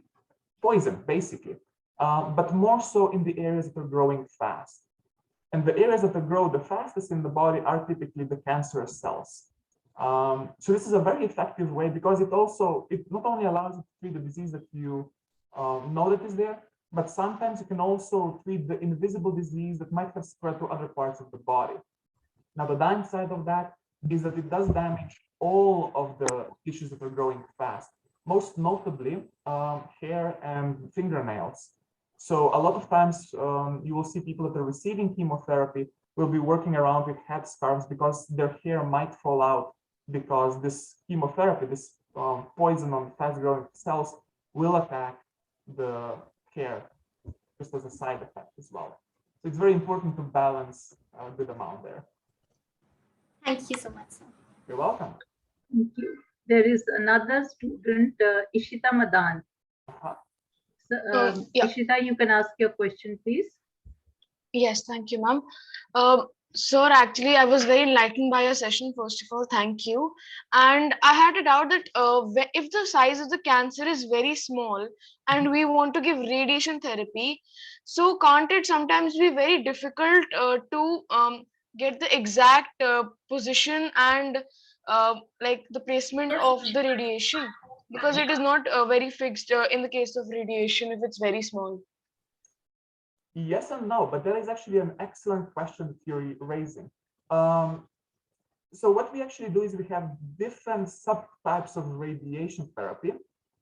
poisoned, basically, but more so in the areas that are growing fast. And the areas that grow the fastest in the body are typically the cancerous cells. So this is a very effective way because it not only allows you to treat the disease that you know that is there, but sometimes you can also treat the invisible disease that might have spread to other parts of the body. Now, the downside of that is that it does damage all of the tissues that are growing fast, most notably hair and fingernails. So a lot of times you will see people that are receiving chemotherapy will be working around with headscarves because their hair might fall out because this chemotherapy, this poison on fast-growing cells will attack the hair just as a side effect as well. So it's very important to balance a good amount there. Thank you so much, sir. You're welcome. Thank you. There is another student, Ishita Madan. So, Ishita, you can ask your question, please. Yes, thank you, ma'am. Sir, actually, I was very enlightened by your session. First of all, thank you. And I had a doubt that if the size of the cancer is very small and we want to give radiation therapy, so can't it sometimes be very difficult to get the exact position and like the placement of the radiation? Because it is not very fixed in the case of radiation if it's very small. Yes and no, but that is actually an excellent question that you're raising. So what we actually do is we have different subtypes of radiation therapy,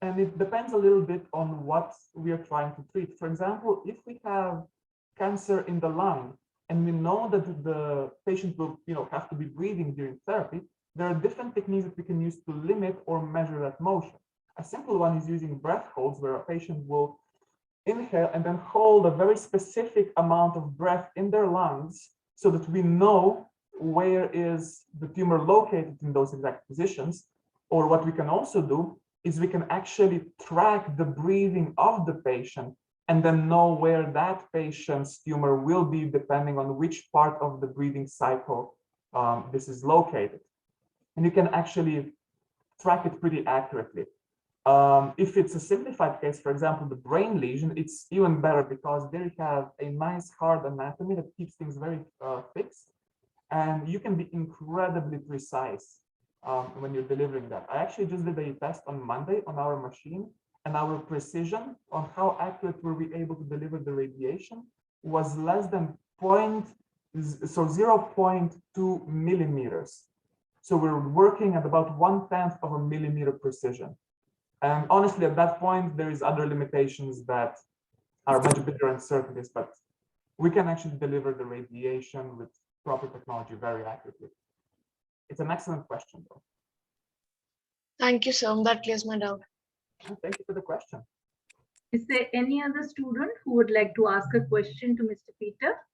and it depends a little bit on what we are trying to treat. For example, if we have cancer in the lung and we know that the patient will have to be breathing during therapy, there are different techniques that we can use to limit or measure that motion. A simple one is using breath holds, where a patient will inhale and then hold a very specific amount of breath in their lungs so that we know where is the tumor located in those exact positions. Or what we can also do is we can actually track the breathing of the patient and then know where that patient's tumor will be depending on which part of the breathing cycle this is located. And you can actually track it pretty accurately. If it's a simplified case, for example, the brain lesion, it's even better because there you have a nice hard anatomy that keeps things very fixed, and you can be incredibly precise when you're delivering that. I actually just did a test on Monday on our machine, and our precision on how accurate were we able to deliver the radiation was less than 0.2 millimeters. So we're working at about 1/10 of a millimeter precision. And honestly, at that point, there is other limitations that are much bigger uncertainties, but we can actually deliver the radiation with proper technology very accurately. It's an excellent question, though. Thank you, sir. That clears my doubt. Thank you for the question. Is there any other student who would like to ask a question to Mr. Peter?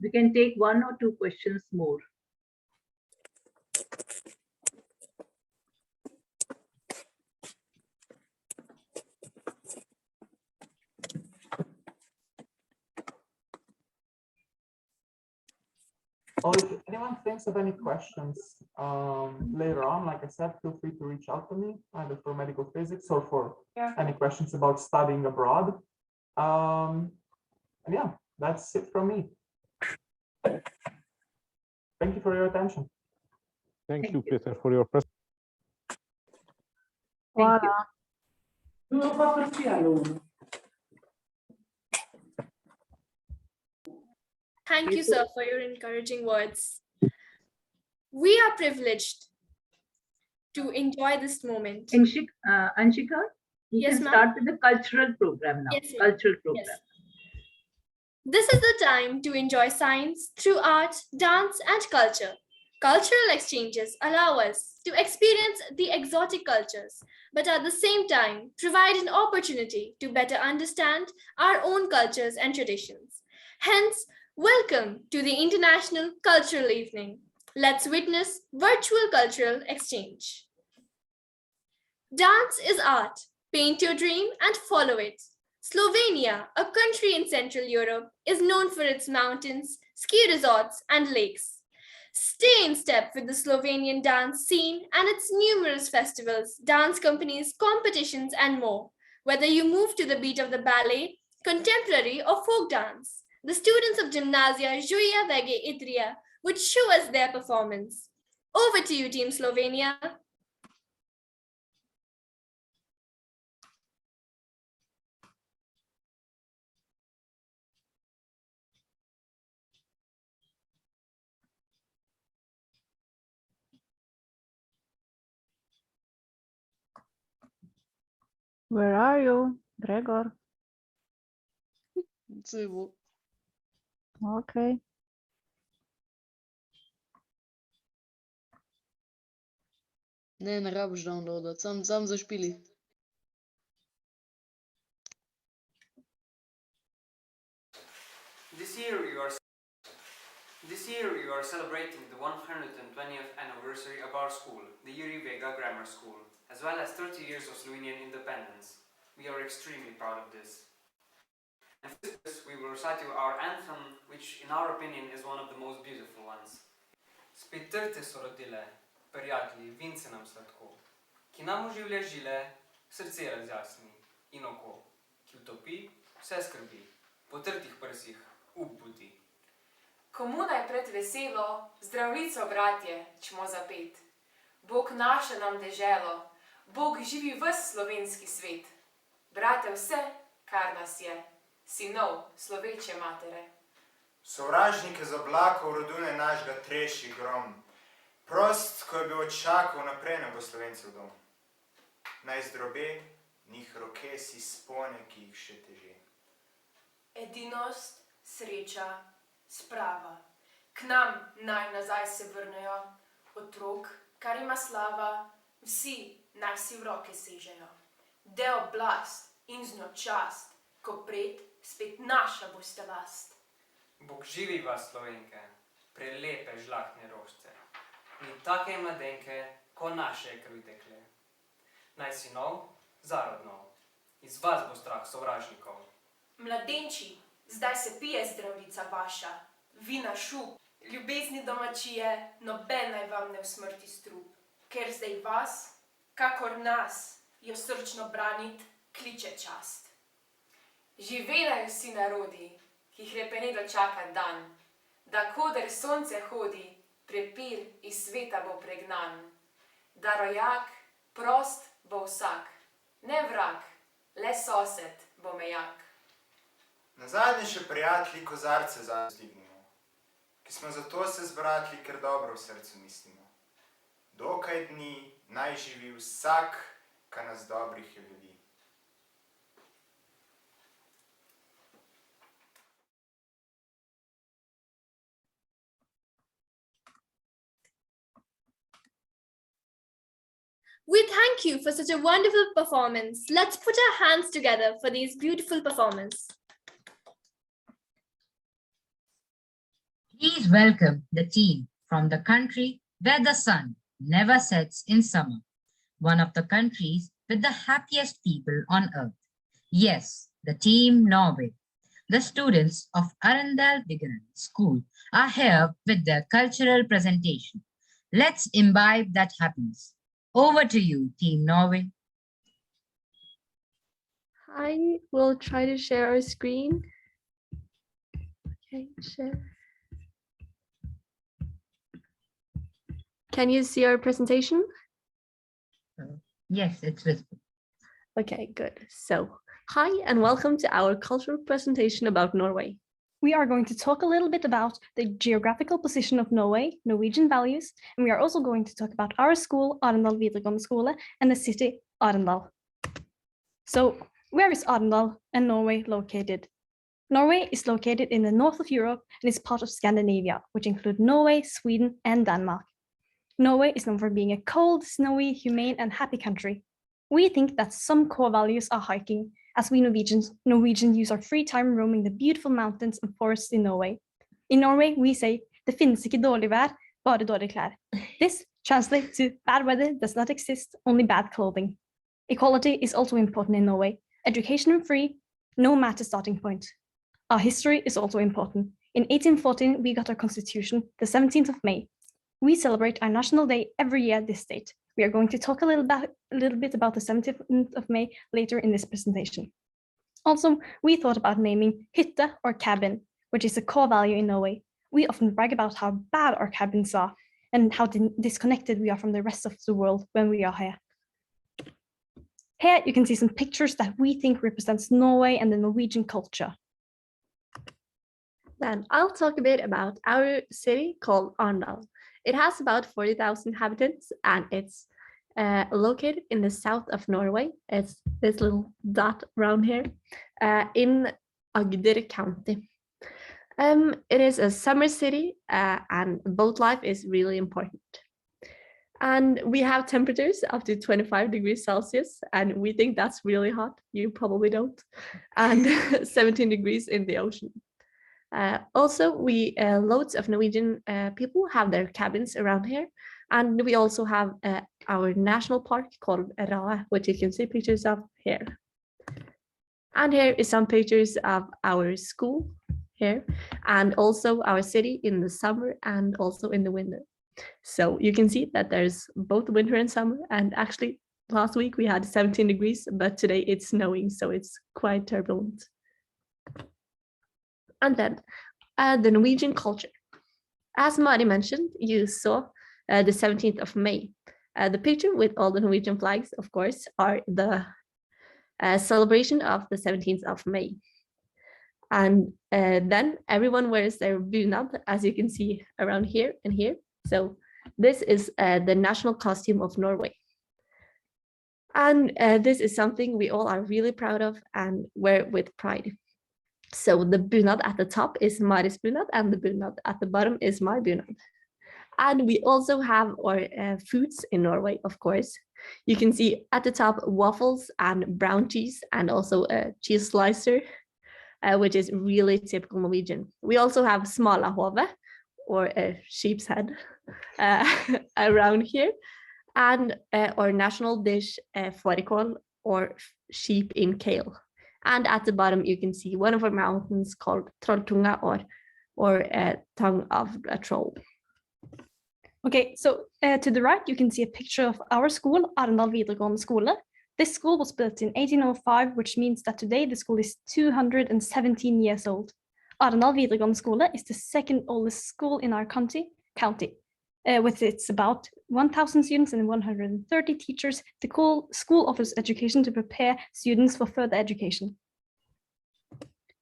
We can take one or two questions more. Or if anyone thinks of any questions later on, like I said, feel free to reach out to me, either for medical physics or for any questions about studying abroad. And yeah, that's it from me. Thank you for your attention. Thank you, Peter, for your presentation. Thank you, sir, for your encouraging words. We are privileged to enjoy this moment. Anshika, you Yes, can ma'am. start with the cultural program now. Yes, ma'am. Cultural program. Yes. This is the time to enjoy science through art, dance, and culture. Cultural exchanges allow us to experience the exotic cultures, but at the same time provide an opportunity to better understand our own cultures and traditions. Hence, welcome to the International Cultural Evening. Let's witness virtual cultural exchange. Dance is art. Paint your dream and follow it. Slovenia, a country in Central Europe, is known for its mountains, ski resorts, and lakes. Stay in step with the Slovenian dance scene and its numerous festivals, dance companies, competitions, and more. Whether you move to the beat of the ballet, contemporary, or folk dance, the students of Gymnasia Julia Vege Idria would show us their performance. Over to you, Team Slovenia. Where are you, Gregor? Okay. Ne rabiš downloadati, sam zašpili. This year you are celebrating the 120th anniversary of our school, the Yuri Vega Grammar School, as well as 30 years of Slovenian independence. We are extremely proud of this. And for this, we will recite you our anthem, which in our opinion is one of the most beautiful ones. Spet trte so rodile, prijatelji, vince nam sladko, ki nam oživlja žile, srce razjasni in oko, ki utopi vse skrbi, po trtih prsih ubudi. Komu najpred veselo, zdravljico, bratje, čmo zapet. Bog naša nam deželo, Bog živi ves slovenski svet. Brate vse, kar nas je, sinov sloveče matere. Sovražnike z oblakov rodune našega treši grom. Prost, ko je bil odšakov, naprej ne bo Slovencev dom. Naj zdrobe, njih roke si spone, ki jih še teže. Edinost, sreča, sprava. K nam naj nazaj se vrnejo, otrok, kar ima slava, vsi naj si v roke sežejo. De oblast in z njo čast, ko pred spet naša boste last. Bog živi vas, Slovenke, prelepe žlahtne rožce, in take mladenke, ko naše krvi tekle. Naj sinov, zarodnov, iz vas bo strah sovražnikov. Mladenči, zdaj se pije zdravljica vaša, vina šup, ljubezni domačije, noben naj vam ne usmrti strup, ker zdaj vas, kakor nas, jo srčno branit, kliče čast. Živenajo vsi narodi, ki hrepeneto čaka dan, da koder sonce hodi, prepir iz sveta bo pregnan. Da rojak, prost bo vsak, ne vrag, le sosed bo mejak. Nazadnje še prijatelji kozarce zazdignimo, ki smo zato se zbratli, ker dobro v srcu mislimo. Dokaj dni naj živi vsak, ka nas dobrih je ljudi. We thank you for such a wonderful performance. Let's put our hands together for these beautiful performers. Please welcome the team from the country where the sun never sets in summer, one of the countries with the happiest people on earth. Yes, the team Norway. The students of Arendal Vigran School are here with their cultural presentation. Let's imbibe that happiness. Over to you, Team Norway. Hi, we'll try to share our screen. Okay, share. Can you see our presentation? Yes, it's visible. Okay, good. So, hi and welcome to our cultural presentation about Norway. We are going to talk a little bit about the geographical position of Norway, Norwegian values, and we are also going to talk about our school, Arendal Videregående Skole, and the city, Arendal. So, where is Arendal and Norway located? Norway is located in the north of Europe and is part of Scandinavia, which include Norway, Sweden, and Denmark. Norway is known for being a cold, snowy, humane, and happy country. We think that some core values are hiking, as we Norwegians use our free time roaming the beautiful mountains and forests in Norway. In Norway, we say, "Det finnes ikke dårlig vær, bare dårlige klær." This translates to bad weather does not exist, only bad clothing. Equality is also important in Norway. Education and free, no matter starting point. Our history is also important. In 1814, we got our constitution, the 17th of May. We celebrate our national day every year this date. We are going to talk a little bit about the 17th of May later in this presentation. Also, we thought about naming hytte or cabin, which is a core value in Norway. We often brag about how bad our cabins are and how disconnected we are from the rest of the world when we are here. Here you can see some pictures that we think represents Norway and the Norwegian culture. Then I'll talk a bit about our city called Arendal. It has about 40,000 inhabitants and it's located in the south of Norway. It's this little dot around here in Agder County. It is a summer city and boat life is really important. And we have temperatures up to 25 degrees Celsius and we think that's really hot. You probably don't. And 17 degrees in the ocean. Also, we loads of Norwegian people have their cabins around here, and we also have our national park called YRoNS, which you can see pictures of here. And here is some pictures of our school here, and also our city in the summer and also in the winter. So you can see that there's both winter and summer, and actually last week we had 17 degrees, but today it's snowing, so it's quite turbulent. And then the Norwegian culture. As Mari mentioned, you saw the 17th of May. The picture with all the Norwegian flags, of course, are the celebration of the 17th of May. And then everyone wears their bunad, as you can see around here and here. So this is the national costume of Norway. And this is something we all are really proud of and wear with pride. So the bunad at the top is Mari's bunad and the bunad at the bottom is my bunad. And we also have our foods in Norway, of course. You can see at the top waffles and brown cheese and also a cheese slicer, which is really typical Norwegian. We also have smalahove or a sheep's head around here. And our national dish, fårikål or sheep in kale. And at the bottom, you can see one of our mountains called Trolltunga or a tongue of a troll. Okay, so to the right, you can see a picture of our school, Arendal Videregående Skole. This school was built in 1805, which means that today the school is 217 years old. Arendal videregående skole is the second oldest school in our county, with its about 1,000 students and 130 teachers. The school offers education to prepare students for further education.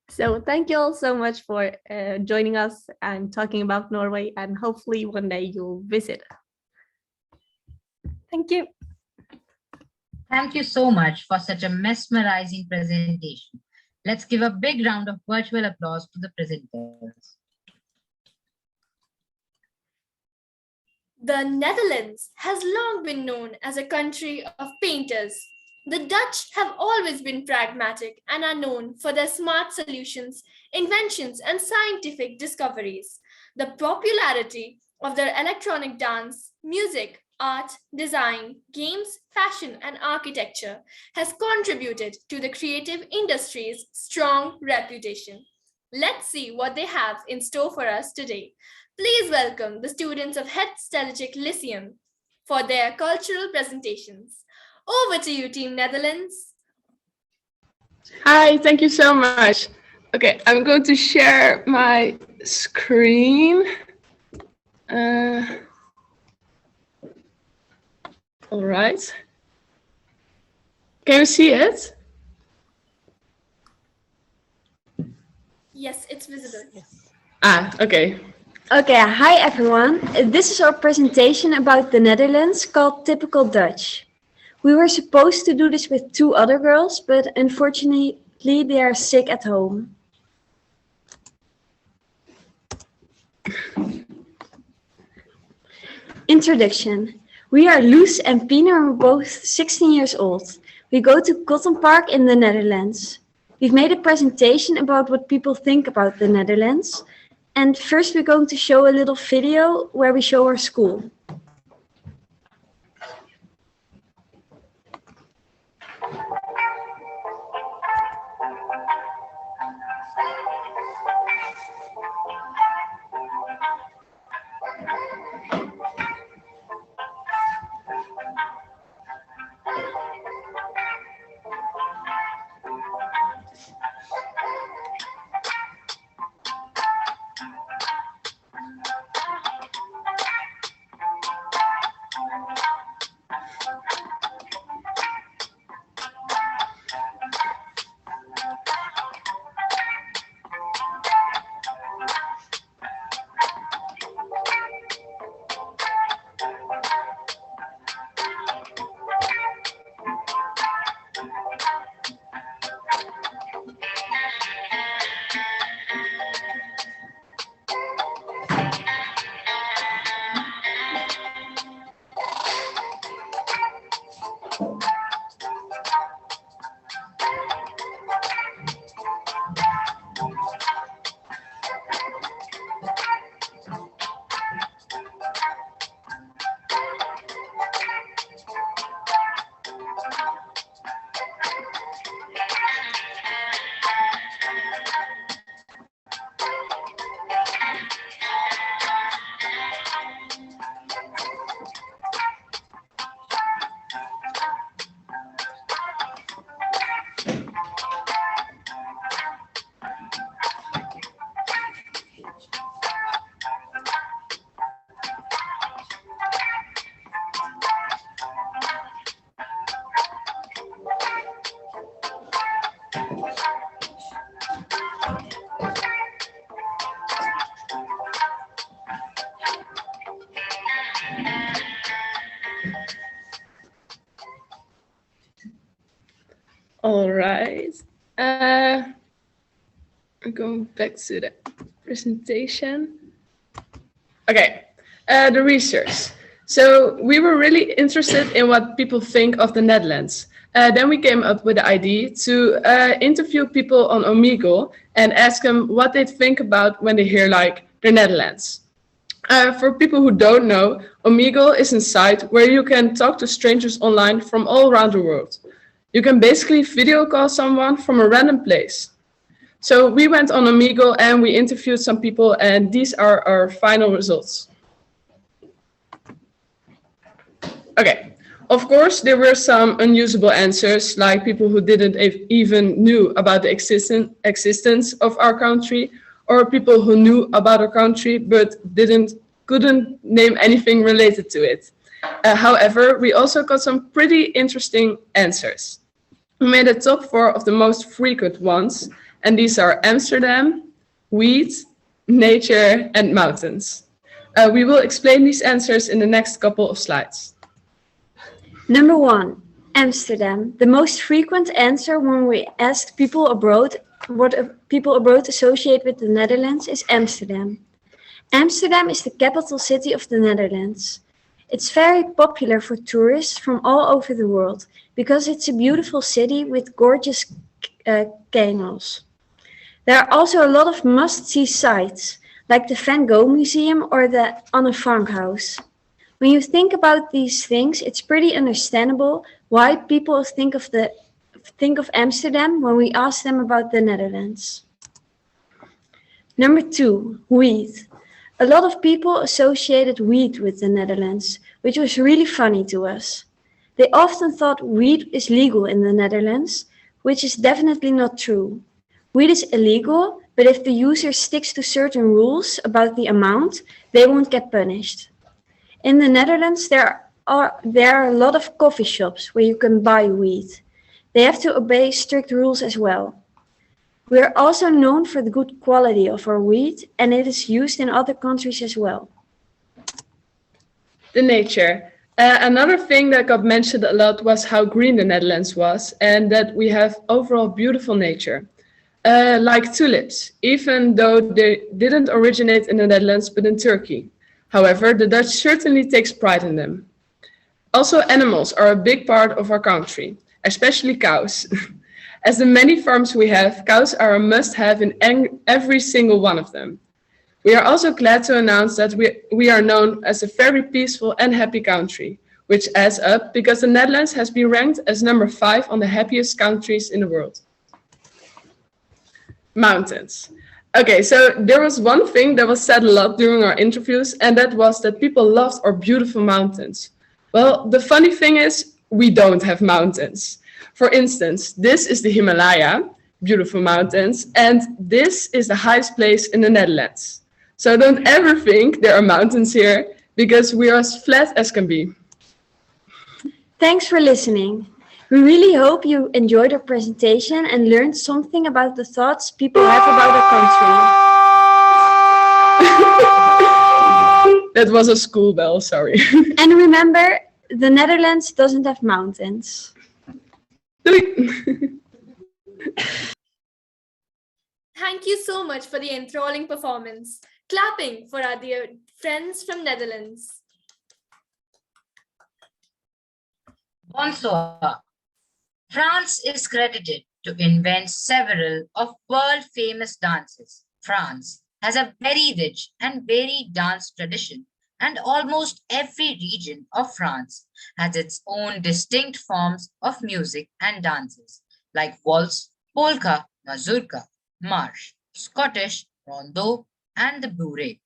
So thank you all so much for joining us and talking about Norway, and hopefully one day you'll visit. Thank you. Thank you so much for such a mesmerizing presentation. Let's give a big round of virtual applause to the presenters. The Netherlands has long been known as a country of painters. The Dutch have always been pragmatic and are known for their smart solutions, inventions, and scientific discoveries. The popularity of their electronic dance, music, art, design, games, fashion, and architecture has contributed to the creative industry's strong reputation. Let's see what they have in store for us today. Please welcome the students of Het Stedelijk Lyceum for their cultural presentations. Over to you, Team Netherlands. Hi, thank you so much. Okay, I'm going to share my screen. All right. Can you see it? Yes, it's visible. Okay. Okay, hi everyone. This is our presentation about the Netherlands called Typical Dutch. We were supposed to do this with 2 other girls, but unfortunately they are sick at home. Introduction. We are Loes and Pieter and we're both 16 years old. We go to Cotton Park in the Netherlands. We've made a presentation about what people think about the Netherlands. And first we're going to show a little video where we show our school. All right. I'm going back to the presentation. Okay, the research. So we were really interested in what people think of the Netherlands. Then we came up with the idea to interview people on Omegle and ask them what they think about when they hear like the Netherlands. For people who don't know, Omegle is a site where you can talk to strangers online from all around the world. You can basically video call someone from a random place. So we went on Omegle and we interviewed some people, and these are our final results. Okay, Of course, there were some unusable answers, like people who didn't even knew about the existence of our country, or people who knew about our country but couldn't name anything related to it. However, we also got some pretty interesting answers. We made a top 4 of the most frequent ones, and these are Amsterdam, weed, nature, and mountains. We will explain these answers in the next couple of slides. Number 1, Amsterdam. The most frequent answer when we asked people abroad what people abroad associate with the Netherlands is Amsterdam. Amsterdam is the capital city of the Netherlands. It's very popular for tourists from all over the world because it's a beautiful city with gorgeous canals. There are also a lot of must-see sites, like the Van Gogh Museum or the Anne Frank House. When you think about these things, it's pretty understandable why people think of Amsterdam when we ask them about the Netherlands. Number 2, weed. A lot of people associated weed with the Netherlands, which was really funny to us. They often thought weed is legal in the Netherlands, which is definitely not true. Weed is illegal, but if the user sticks to certain rules about the amount, they won't get punished. In the Netherlands, there are a lot of coffee shops where you can buy weed. They have to obey strict rules as well. We are also known for the good quality of our weed, and it is used in other countries as well. The nature. Another thing that got mentioned a lot was how green the Netherlands was, and that we have overall beautiful nature. Like tulips, even though they didn't originate in the Netherlands but in Turkey. However, the Dutch certainly takes pride in them. Also, animals are a big part of our country, especially cows. As the many farms we have, cows are a must-have in every single one of them. We are also glad to announce that we are known as a very peaceful and happy country, which adds up because the Netherlands has been ranked as number 5 on the happiest countries in the world. Mountains. Okay, so there was one thing that was said a lot during our interviews, and that was that people loved our beautiful mountains. Well, the funny thing is, we don't have mountains. For instance, this is the Himalaya, beautiful mountains, and this is the highest place in the Netherlands. So don't ever think there are mountains here, because we are as flat as can be. Thanks for listening. We really hope you enjoyed our presentation and learned something about the thoughts people have about our country. That was a school bell, sorry. And remember, the Netherlands doesn't have mountains. Thank you so much for the enthralling performance. Clapping for our dear friends from Netherlands. Bonsoir. France is credited to invent several of world-famous dances. France has a very rich and varied dance tradition, and almost every region of France has its own distinct forms of music and dances, like waltz, polka, mazurka, march, Scottish, rondeau, and the bourrée.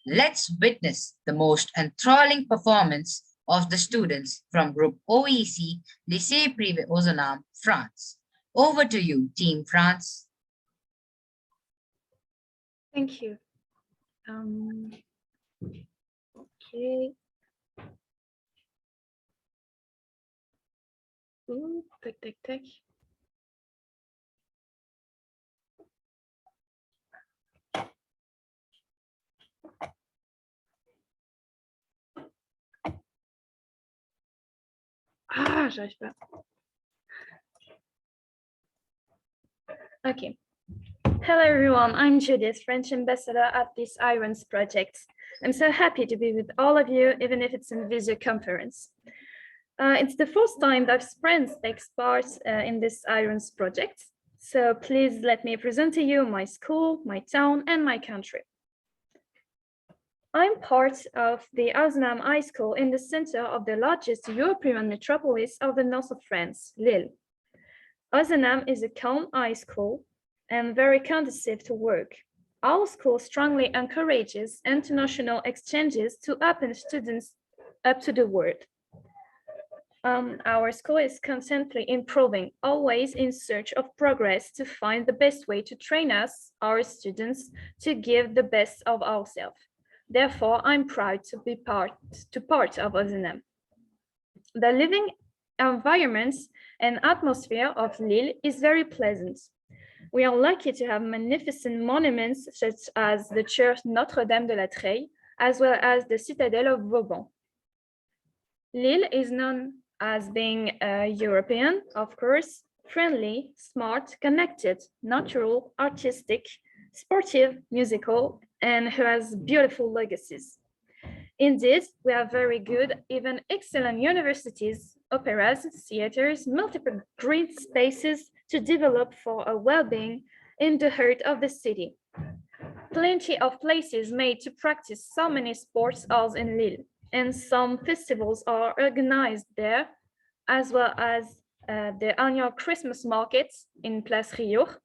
Let's witness the most enthralling performance of the students from Group OEC, Lycée Privé Ozanam, France. Over to you, Team France. Thank you. Okay. Ooh, tick. J'arrive pas. Okay. Hello everyone, I'm Judith, French ambassador at this YRoNS project. I'm so happy to be with all of you, even if it's in video conference. It's the first time that France takes part in this YRoNS project. So please let me present to you my school, my town, and my country. I'm part of the Ozanam High School in the center of the largest European metropolis of the north of France, Lille. Ozanam is a calm high school and very conducive to work. Our school strongly encourages international exchanges to open students up to the world. Our school is constantly improving, always in search of progress to find the best way to train us, our students, to give the best of ourselves. Therefore, I'm proud to be part of OZNM. The living environment and atmosphere of Lille is very pleasant. We are lucky to have magnificent monuments such as the church Notre-Dame de la Treille, as well as the citadel of Vauban. Lille is known as being European, of course, friendly, smart, connected, natural, artistic, sportive, musical, and who has beautiful legacies. Indeed, we have very good, even excellent universities, operas, theaters, multiple green spaces to develop for a well-being in the heart of the city. Plenty of places made to practice so many sports halls in Lille, and some festivals are organized there, as well as the annual Christmas markets in Place Rieur.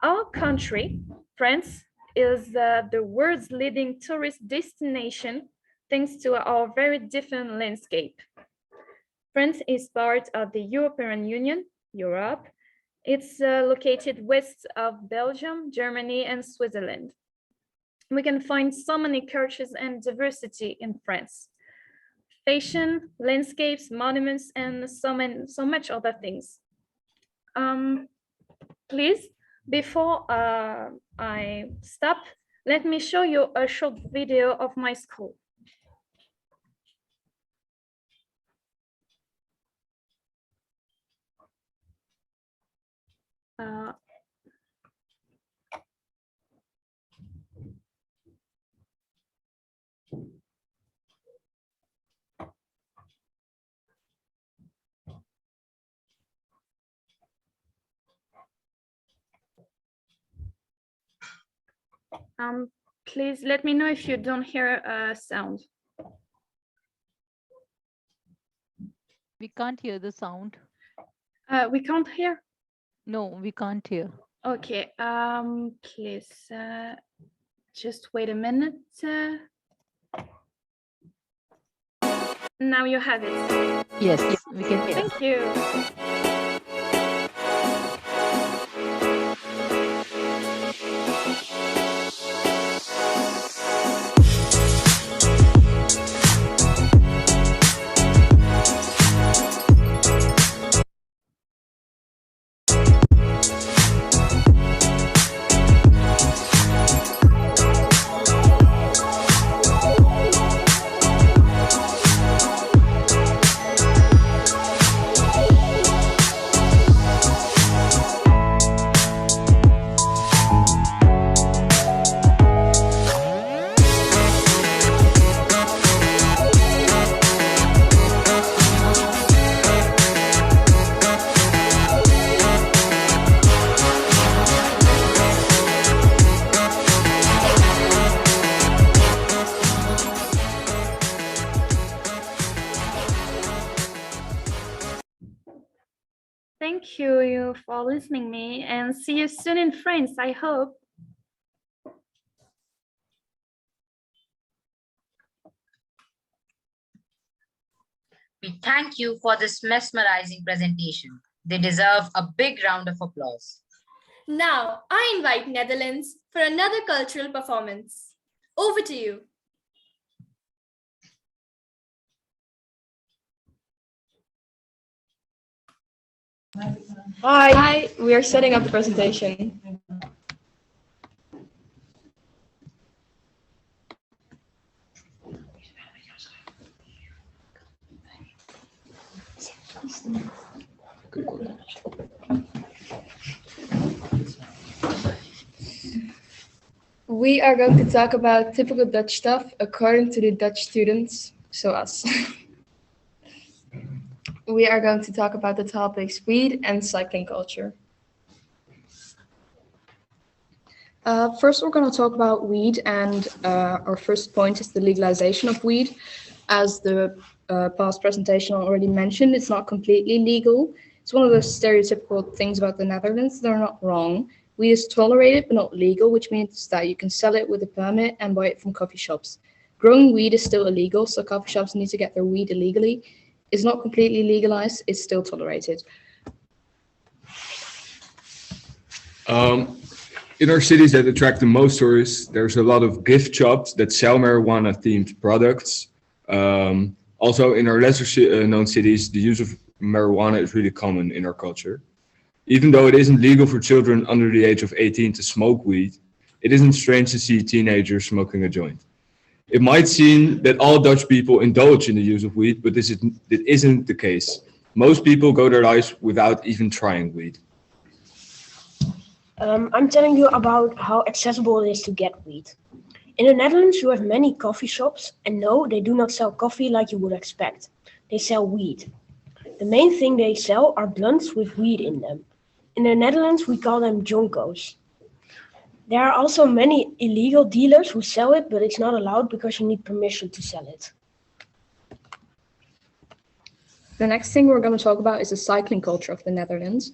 Our country, France, is the world's leading tourist destination thanks to our very different landscape. France is part of the European Union, Europe. It's located west of Belgium, Germany, and Switzerland. We can find so many cultures and diversity in France. Fashion, landscapes, monuments, and so much other things. Please, before I stop, let me show you a short video of my school. Please let me know if you don't hear a sound. We can't hear the sound. We can't hear? No, we can't hear. Okay, please just wait a minute. Now you have it. Yes, we can hear. Thank you. Thank you for listening me, and see you soon in France, I hope. We thank you for this mesmerizing presentation. They deserve a big round of applause. Now, I invite Netherlands for another cultural performance. Over to you. Hi, we are setting up the presentation. We are going to talk about typical Dutch stuff according to the Dutch students, so us. We are going to talk about the topics weed and cycling culture. First, we're going to talk about weed, and our first point is the legalization of weed. As the past presentation already mentioned, it's not completely legal. It's one of those stereotypical things about the Netherlands. They're not wrong. Weed is tolerated but not legal, which means that you can sell it with a permit and buy it from coffee shops. Growing weed is still illegal, so coffee shops need to get their weed illegally. It's not completely legalized, it's still tolerated. In our cities that attract the most tourists, there's a lot of gift shops that sell marijuana-themed products. Also, in our lesser-known cities, the use of marijuana is really common in our culture. Even though it isn't legal for children under the age of 18 to smoke weed, it isn't strange to see teenagers smoking a joint. It might seem that all Dutch people indulge in the use of weed, but it isn't the case. Most people go their lives without even trying weed. I'm telling you about how accessible it is to get weed. In the Netherlands, you have many coffee shops, and no, they do not sell coffee like you would expect. They sell weed. The main thing they sell are blunts with weed in them. In the Netherlands, we call them jonkos. There are also many illegal dealers who sell it, but it's not allowed because you need permission to sell it. The next thing we're going to talk about is the cycling culture of the Netherlands.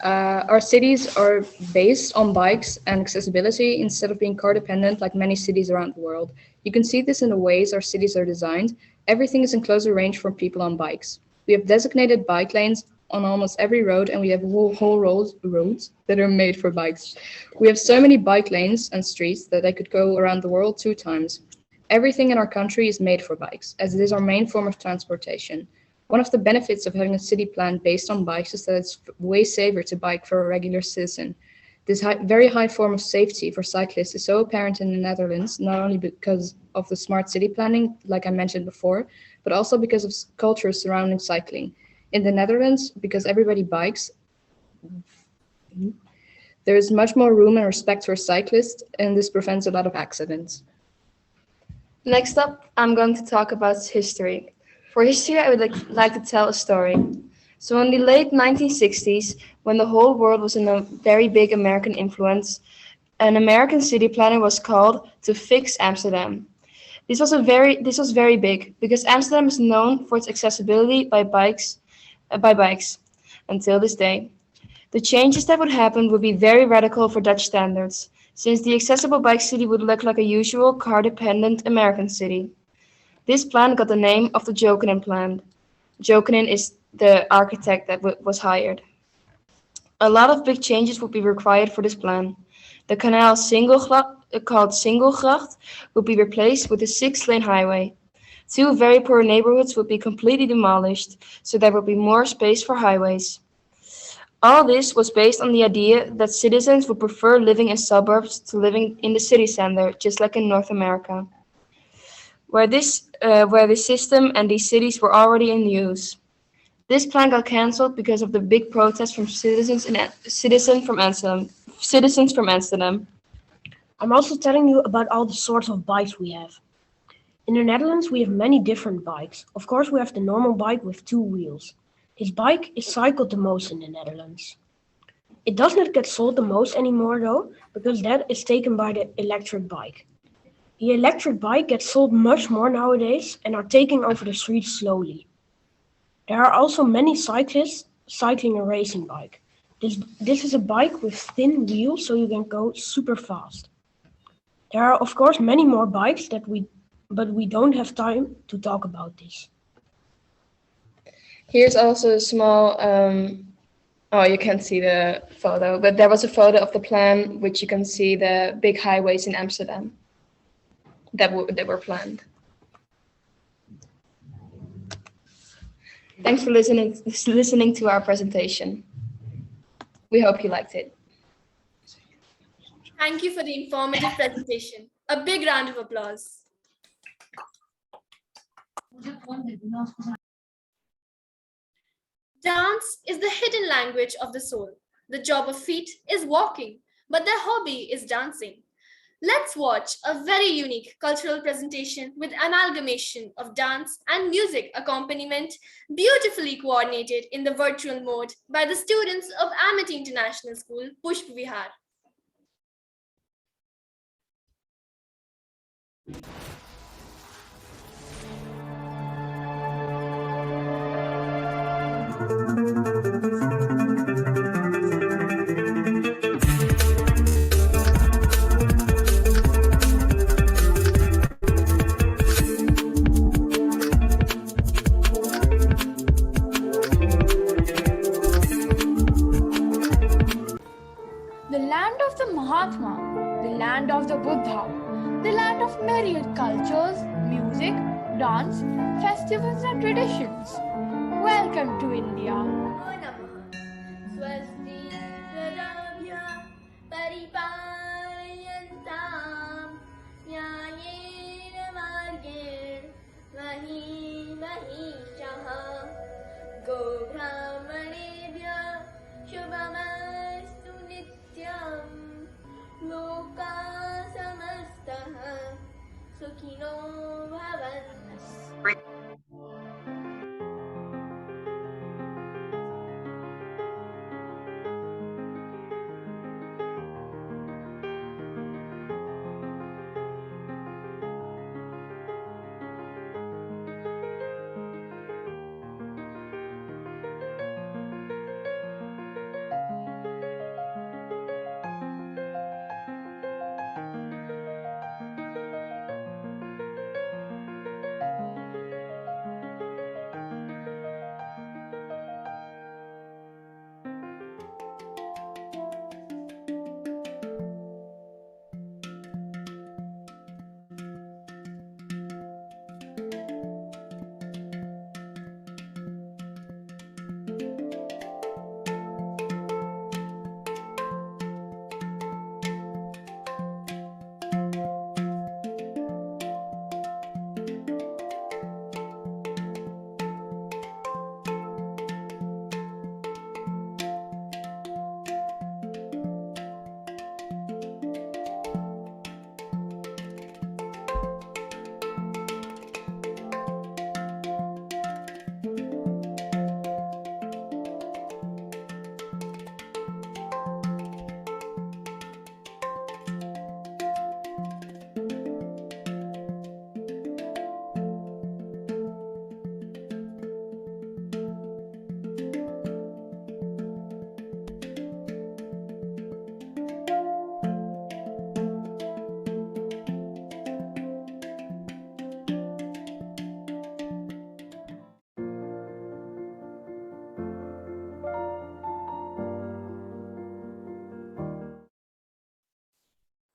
Our cities are based on bikes and accessibility instead of being car dependent like many cities around the world. You can see this in the ways our cities are designed. Everything is in closer range for people on bikes. We have designated bike lanes on almost every road, and we have whole roads that are made for bikes. We have so many bike lanes and streets that I could go around the world 2 times. Everything in our country is made for bikes, as it is our main form of transportation. One of the benefits of having a city plan based on bikes is that it's way safer to bike for a regular citizen. This very high form of safety for cyclists is so apparent in the Netherlands, not only because of the smart city planning, like I mentioned before, but also because of culture surrounding cycling. In the Netherlands, because everybody bikes, there is much more room and respect for cyclists, and this prevents a lot of accidents. Next up, I'm going to talk about history. For history, I would like to tell a story. So in the late 1960s, when the whole world was in a very big American influence, an American city planner was called to fix Amsterdam. This was very big because Amsterdam is known for its accessibility by bikes until this day. The changes that would happen would be very radical for Dutch standards, since the accessible bike city would look like a usual car-dependent American city. This plan got the name of the Jokinen plan. Jokinen is the architect that was hired. A lot of big changes would be required for this plan. The canal called Singelgracht would be replaced with a 6-lane highway. 2 very poor neighborhoods would be completely demolished, so there would be more space for highways. All this was based on the idea that citizens would prefer living in suburbs to living in the city center, just like in North America, where the system and these cities were already in use. This plan got cancelled because of the big protests from citizens from Amsterdam. I'm also telling you about all the sorts of bikes we have. In the Netherlands, we have many different bikes. Of course, we have the normal bike with 2 wheels. This bike is cycled the most in the Netherlands. It does not get sold the most anymore though, because that is taken by the electric bike. The electric bike gets sold much more nowadays and are taking over the streets slowly. There are also many cyclists cycling a racing bike. This is a bike with thin wheels, so you can go super fast. There are of course many more bikes but we don't have time to talk about this. Here's also a small, you can't see the photo, but there was a photo of the plan, which you can see the big highways in Amsterdam that were planned. Thanks for listening to our presentation. We hope you liked it. Thank you for the informative presentation. A big round of applause. Dance is the hidden language of the soul. The job of feet is walking, but their hobby is dancing. Let's watch a very unique cultural presentation with amalgamation of dance and music accompaniment, beautifully coordinated in the virtual mode by the students of Amity International School, Pushp Vihar. land of the Buddha, the land of myriad cultures, music, dance, festivals and traditions. Welcome to India. स्वस्ति प्रजाभ्यः परिपालयन्तां न्यायेन मार्गेण महीं महिषः गोब्राह्मणेभ्यः शुभमस्तु नित्यं लोकाः समस्तः सुखिनो भवन्तु.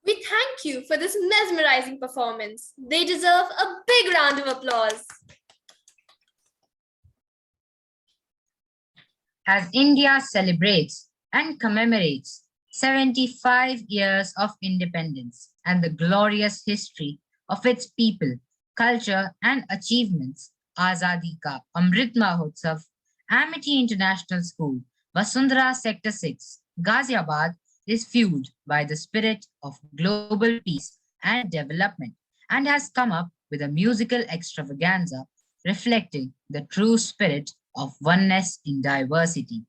We thank you for this mesmerizing performance. They deserve a big round of applause. As India celebrates and commemorates 75 years of independence and the glorious history of its people, culture and achievements, Azadi Ka Amrit Mahotsav, Amity International School, Vasundhara Sector 6, Ghaziabad is fueled by the spirit of global peace and development and has come up with a musical extravaganza reflecting the true spirit of oneness in diversity.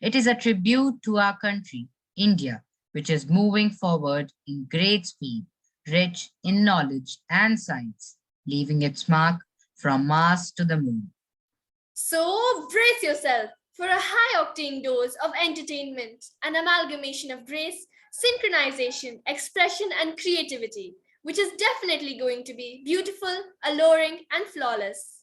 It is a tribute to our country, India, which is moving forward in great speed, rich in knowledge and science, leaving its mark from Mars to the moon. So brace yourself for a high-octane dose of entertainment, an amalgamation of grace, synchronization, expression, and creativity, which is definitely going to be beautiful, alluring, and flawless.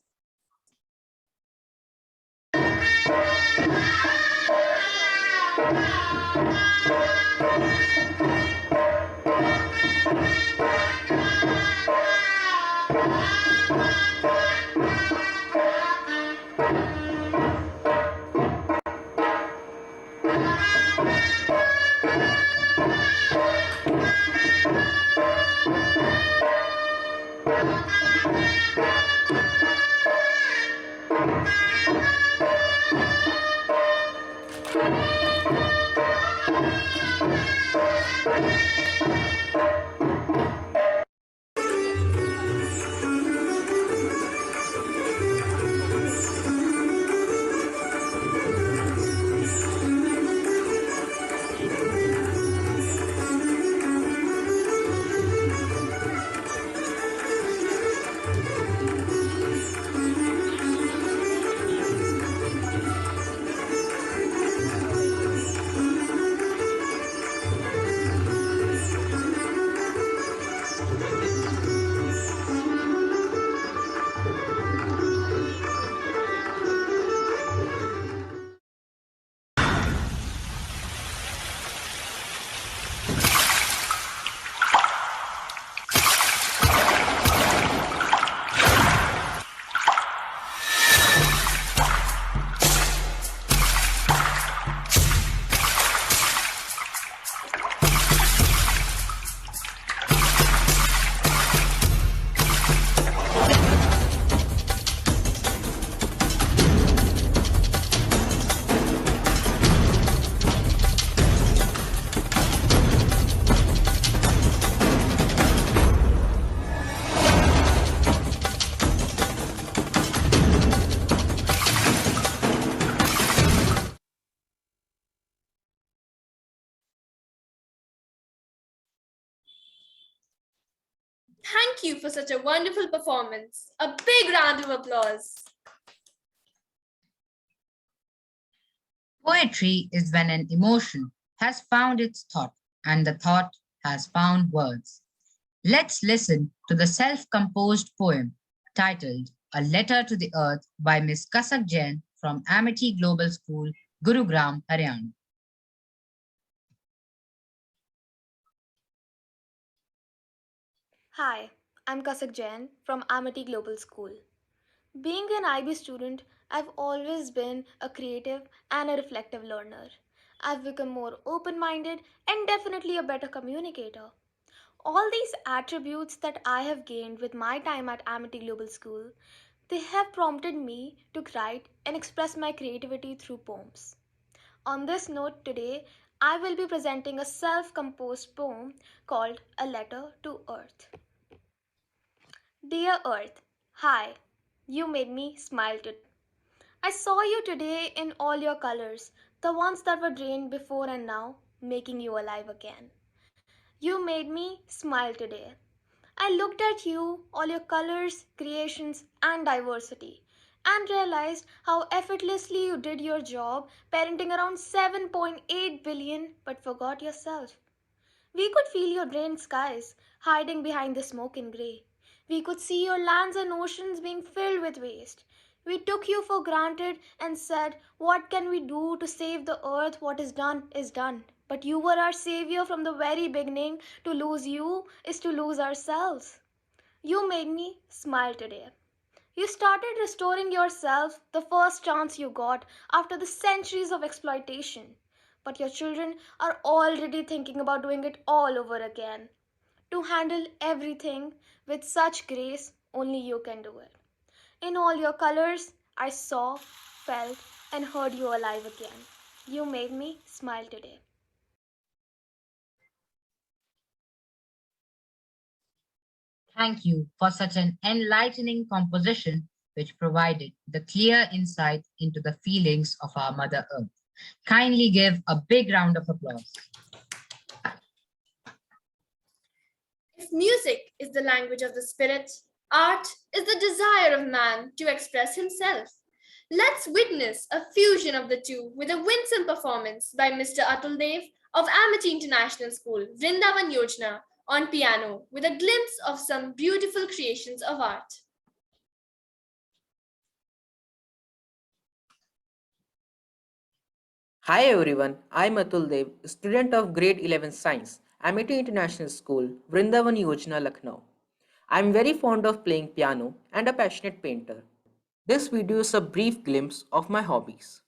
Thank you for such a wonderful performance. A big round of applause. Poetry is when an emotion has found its thought and the thought has found words. Let's listen to the self-composed poem titled A Letter to the Earth by Miss Kasak Jain from Amity Global School, Gurugram, Haryana. Hi, I'm Kasak Jain from Amity Global School. Being an IB student, I've always been a creative and a reflective learner. I've become more open minded and definitely a better communicator. All these attributes that I have gained with my time at Amity Global School, they have prompted me to write and express my creativity through poems. On this note, today I will be presenting a self composed poem called A Letter to Earth. Dear Earth, hi, you made me smile today. I saw you today in all your colors, the ones that were drained before and now, making you alive again. You made me smile today. I looked at you, all your colors, creations, and diversity, and realized how effortlessly you did your job parenting around 7.8 billion but forgot yourself. We could feel your drained skies hiding behind the smoke in grey. We could see your lands and oceans being filled with waste. We took you for granted and said, what can we do to save the earth? What is done is done. But you were our savior from the very beginning. To lose you is to lose ourselves. You made me smile today. You started restoring yourself the first chance you got after the centuries of exploitation. But your children are already thinking about doing it all over again. To handle everything with such grace, only you can do it. In all your colors, I saw, felt, and heard you alive again. You made me smile today. Thank you for such an enlightening composition which provided the clear insight into the feelings of our Mother Earth. Kindly give a big round of applause. If music is the language of the spirit, art is the desire of man to express himself. Let's witness a fusion of the two with a winsome performance by Mr. Atul Dev of Amity International School, Vrindavan Yojana, on piano with a glimpse of some beautiful creations of art. Hi everyone, I'm Atul Dev, student of grade 11 science, Amity International School, Vrindavan Yojana, Lucknow. I'm very fond of playing piano and a passionate painter. This video is a brief glimpse of my hobbies.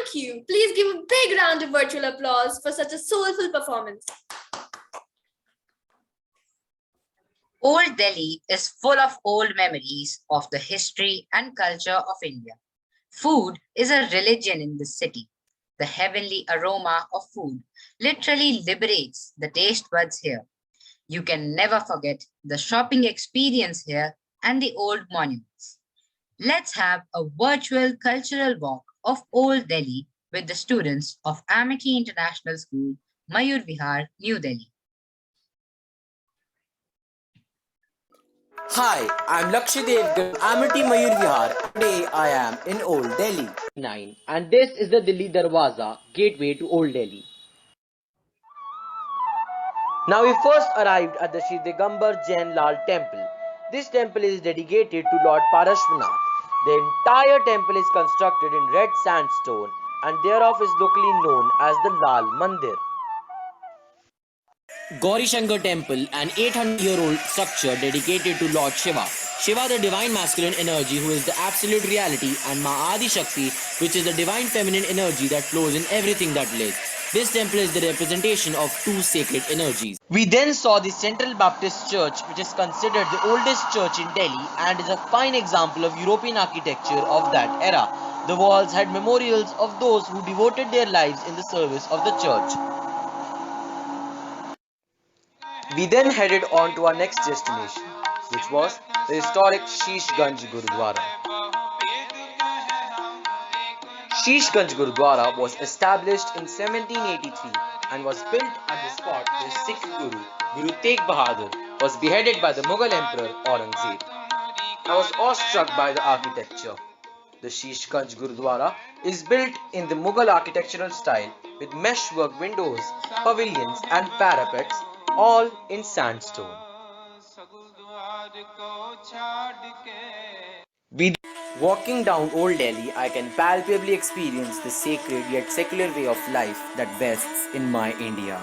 Thank you. Please give a big round of virtual applause for such a soulful performance. Old Delhi is full of old memories of the history and culture of India. Food is a religion in this city. The heavenly aroma of food literally liberates the taste buds here. You can never forget the shopping experience here and the old monuments. Let's have a virtual cultural walk of Old Delhi with the students of Amity International School, Mayur Vihar, New Delhi. Hi, I'm Lakshadev from Amity Mayur Vihar. Today I am in Old Delhi. 9 and this is the Delhi Darwaza, gateway to Old Delhi. Now we first arrived at the Shri Digambar Jain Lal temple. This temple is dedicated to Lord Parashvanath. The entire temple is constructed in red sandstone and thereof is locally known as the Lal Mandir. Gauri Shankar Temple, an 800-year-old structure dedicated to Lord Shiva. Shiva, the divine masculine energy who is the absolute reality, and Ma Adi Shakti, which is the divine feminine energy that flows in everything that lives. This temple is the representation of two sacred energies. We then saw the Central Baptist Church, which is considered the oldest church in Delhi and is a fine example of European architecture of that era. The walls had memorials of those who devoted their lives in the service of the church. We then headed on to our next destination, which was the historic Sheeshganj Gurudwara. Sheeshganj Gurudwara was established in 1783 and was built at the spot where Sikh Guru, Guru Tegh Bahadur, was beheaded by the Mughal Emperor Aurangzeb. I was awestruck by the architecture. The Sheeshganj Gurudwara is built in the Mughal architectural style with meshwork windows, pavilions and parapets, all in sandstone. Walking down Old Delhi, I can palpably experience the sacred yet secular way of life that vests in my India.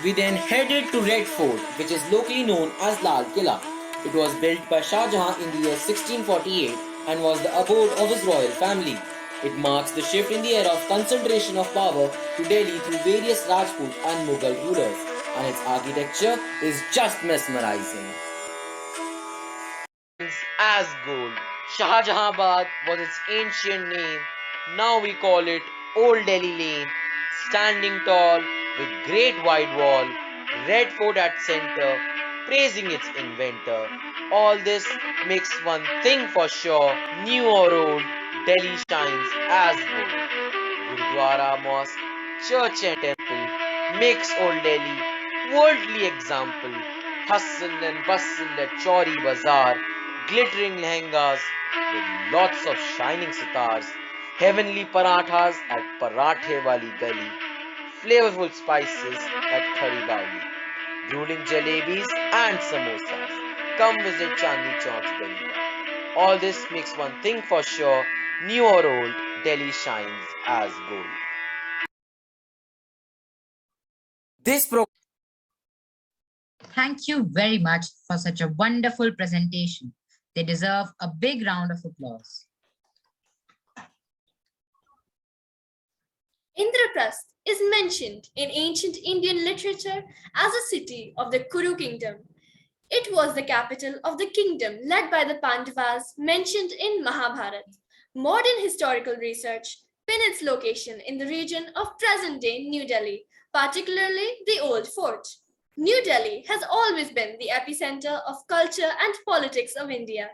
We then headed to Red Fort, which is locally known as Lal Killa. It was built by Shah Jahan in the year 1648 and was the abode of his royal family. It marks the shift in the era of concentration of power to Delhi through various Rajput and Mughal rulers, and its architecture is just mesmerizing. As gold, Shah Jahanabad was its ancient name. Now we call it Old Delhi Lane, standing tall with great wide wall, Red Fort at center, praising its inventor. All this makes one thing for sure, new or old, Delhi shines as gold. Gurudwara, mosque, church and temple makes Old Delhi worldly example. Hustle and bustle at Chauri Bazaar, glittering lehengas with lots of shining sitars, heavenly parathas at Parathe Wali Gali, flavorful spices at Khari Bauli, drooling jalebis and samosas. Come visit Chandni Chauk's Galiba. All this makes one thing for sure, new or old, Delhi shines as gold. Thank you very much for such a wonderful presentation. They deserve a big round of applause. Indraprasth is mentioned in ancient Indian literature as a city of the Kuru kingdom. It was the capital of the kingdom led by the Pandavas mentioned in Mahabharata. Modern historical research pin its location in the region of present-day New Delhi, particularly the Old Fort. New Delhi has always been the epicenter of culture and politics of India.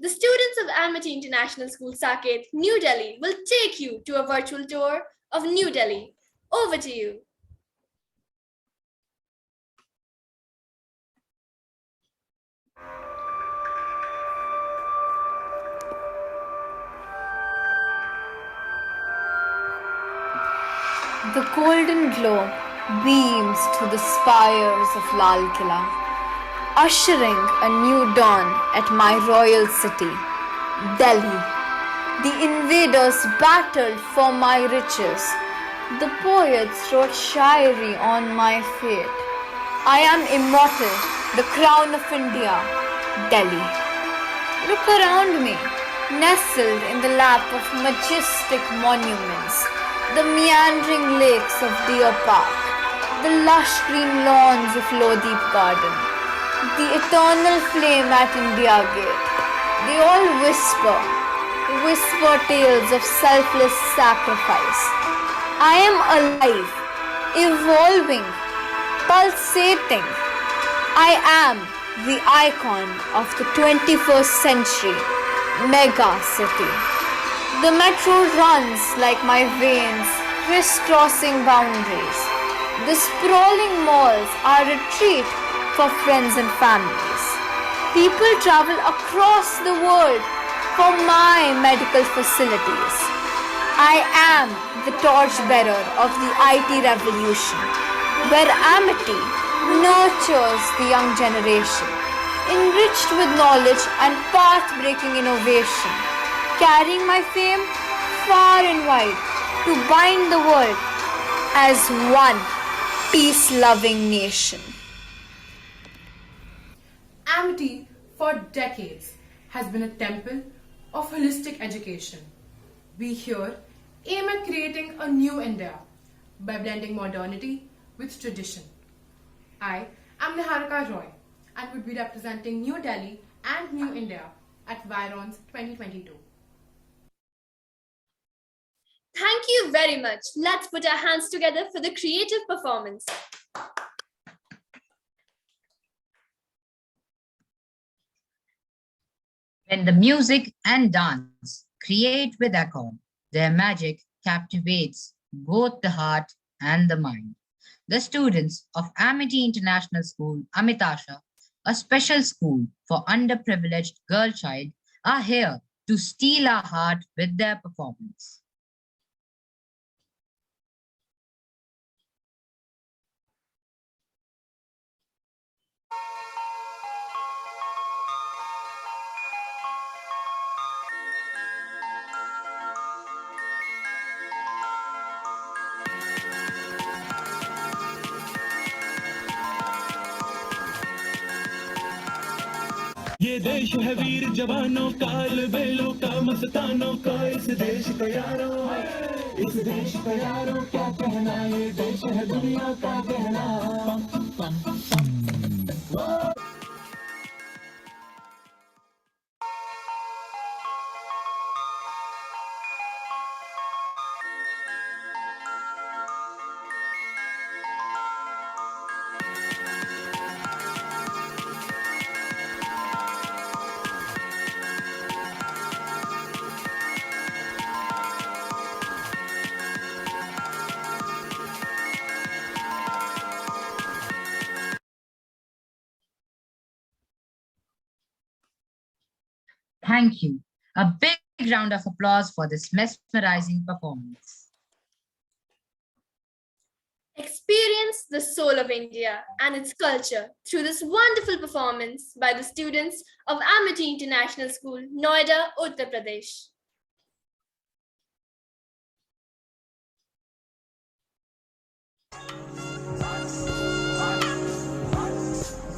The students of Amity International School, Saket, New Delhi will take you to a virtual tour of New Delhi. Over to you. The golden globe beams through the spires of Lal Killa, ushering a new dawn at my royal city, Delhi. The invaders battled for my riches. The poets wrote shairi on my fate. I am immortal, the crown of India, Delhi. Look around me, nestled in the lap of majestic monuments, the meandering lakes of Deer Park, the lush green lawns of Lodip Garden, the eternal flame at India Gate. They all whisper tales of selfless sacrifice. I am alive, evolving, pulsating. I am the icon of the 21st century mega city. The metro runs like my veins, crisscrossing boundaries. The sprawling malls are a treat for friends and families. People travel across the world for my medical facilities. I am the torchbearer of the IT revolution, where Amity nurtures the young generation, enriched with knowledge and path-breaking innovation, carrying my fame far and wide to bind the world as one peace-loving nation. Amity, for decades, has been a temple of holistic education. We here aim at creating a new India by blending modernity with tradition. I am Niharika Roy and would be representing New Delhi and New India at YRoNS 2022. Thank you very much. Let's put our hands together for the creative performance. When the music and dance create with accord, their magic captivates both the heart and the mind. The students of Amity International School, Amitasha, a special school for underprivileged girl child, are here to steal our heart with their performance. ये देश है वीर जवानों का, बेलों का, मस्तानों का, इस देश का यारों, इस देश का यारों क्या कहना, ये देश है दुनिया का कहना। Thank you. A big round of applause for this mesmerizing performance. Experience the soul of India and its culture through this wonderful performance by the students of Amity International School, Noida, Uttar Pradesh.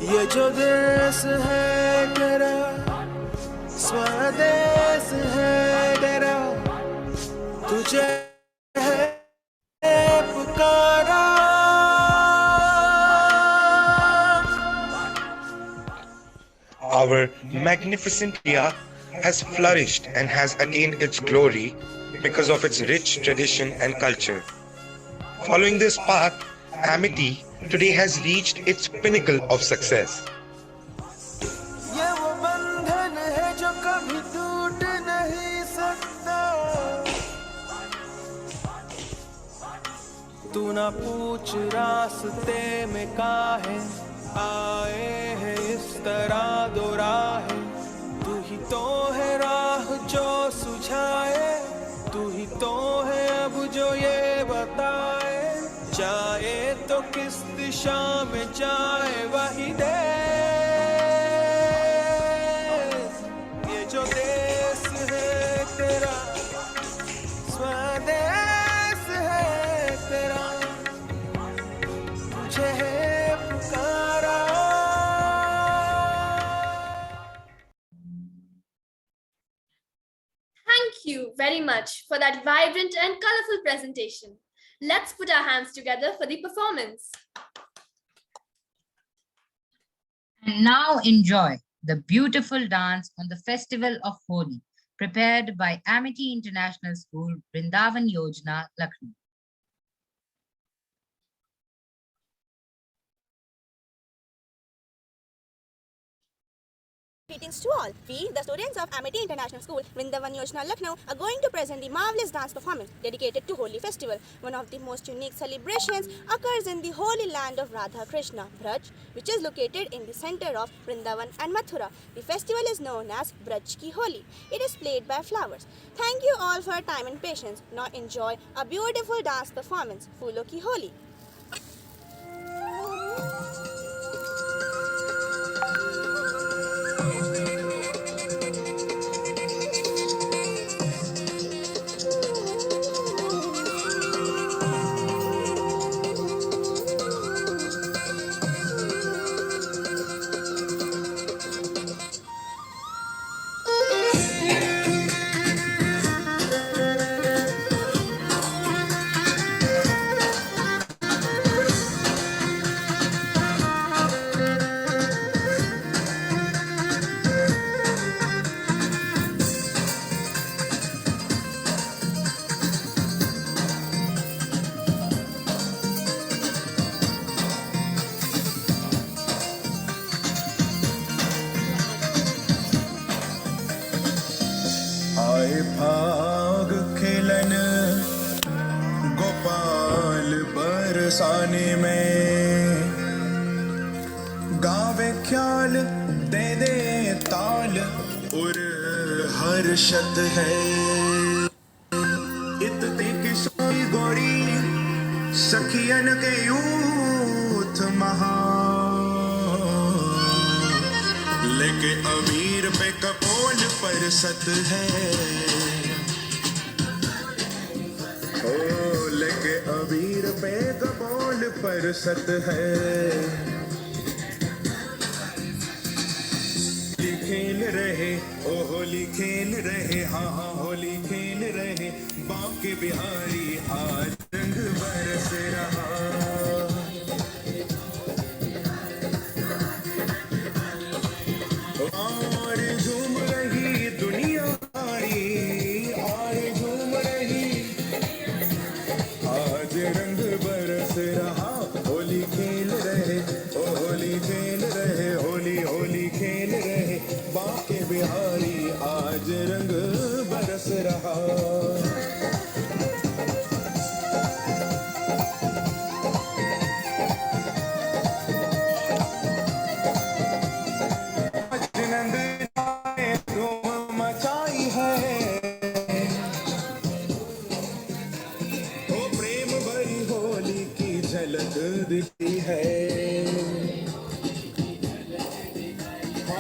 ये जो देश है तेरा, स्वदेश है तेरा, तुझे है पुकारा। Our magnificent India has flourished and has attained its glory because of its rich tradition and culture. Following this path, Amity today has reached its pinnacle of success. ये वो बंधन है जो कभी टूट नहीं सकता। तू ना पूछ रास्ते में काहे आए हैं इस तरह दो राहें। तू ही तो है राह जो सुझाए, तू ही तो है अब जो ये बताए, जाए तो किस दिशा में जाए वही देश। ये जो देश है तेरा, स्वदेश है तेरा, तुझे है पुकारा। Thank you very much for that vibrant and colorful presentation. Let's put our hands together for the performance. And now enjoy the beautiful dance on the festival of Holi, prepared by Amity International School, Vrindavan Yojana, Lucknow. Greetings to all. We, the students of Amity International School, Vrindavan Yojana, Lucknow, are going to present the marvelous dance performance dedicated to Holi festival. One of the most unique celebrations occurs in the holy land of Radha Krishna, Braj, which is located in the center of Vrindavan and Mathura. The festival is known as Braj Ki Holi. It is played by flowers. Thank you all for your time and patience. Now enjoy a beautiful dance performance, Phoolo Ki Holi. आए भाग खिलन गोपाल बरसाने में गावे ख्याल दे दे ताल और हर्षत है इतने किशोरी गोरी सखियन के यूथ महा लेके अमीर पे कपोल पर सत है ओ लेके अमीर पे कपोल पर सत है खेल रहे ओ होली खेल रहे हाँ हाँ होली खेल रहे बांके बिहारी आज रंग बरस रहा और झूम रही दुनिया सारी और झूम रही आज रंग बरस रहा होली खेल रहे ओ होली खेल रहे होली होली खेल रहे बांके बिहारी आज रंग बरस रहा दिखती है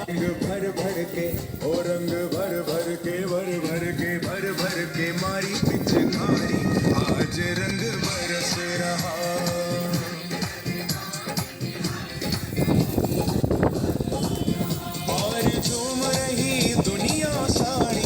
रंग भर भर के ओ रंग भर भर के भर भर के भर भर के मारी पिचकारी आज रंग बरस रहा और झूम रही दुनिया सारी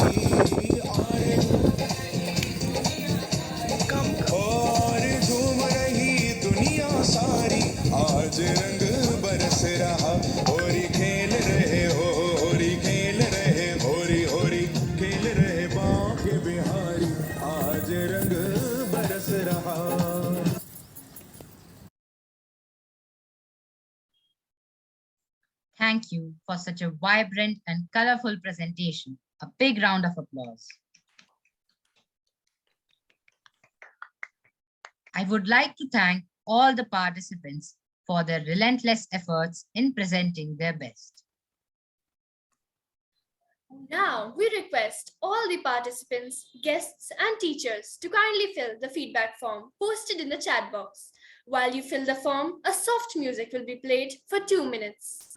और झूम रही दुनिया सारी आज रंग बरस रहा होरी खेल रहे हो होरी खेल रहे होरी होरी खेल रहे बांके बिहारी आज रंग बरस रहा Thank you for such a vibrant and colorful presentation. A big round of applause. I would like to thank all the participants for their relentless efforts in presenting their best. Now, we request all the participants, guests, and teachers to kindly fill the feedback form posted in the chat box. While you fill the form, a soft music will be played for 2 minutes.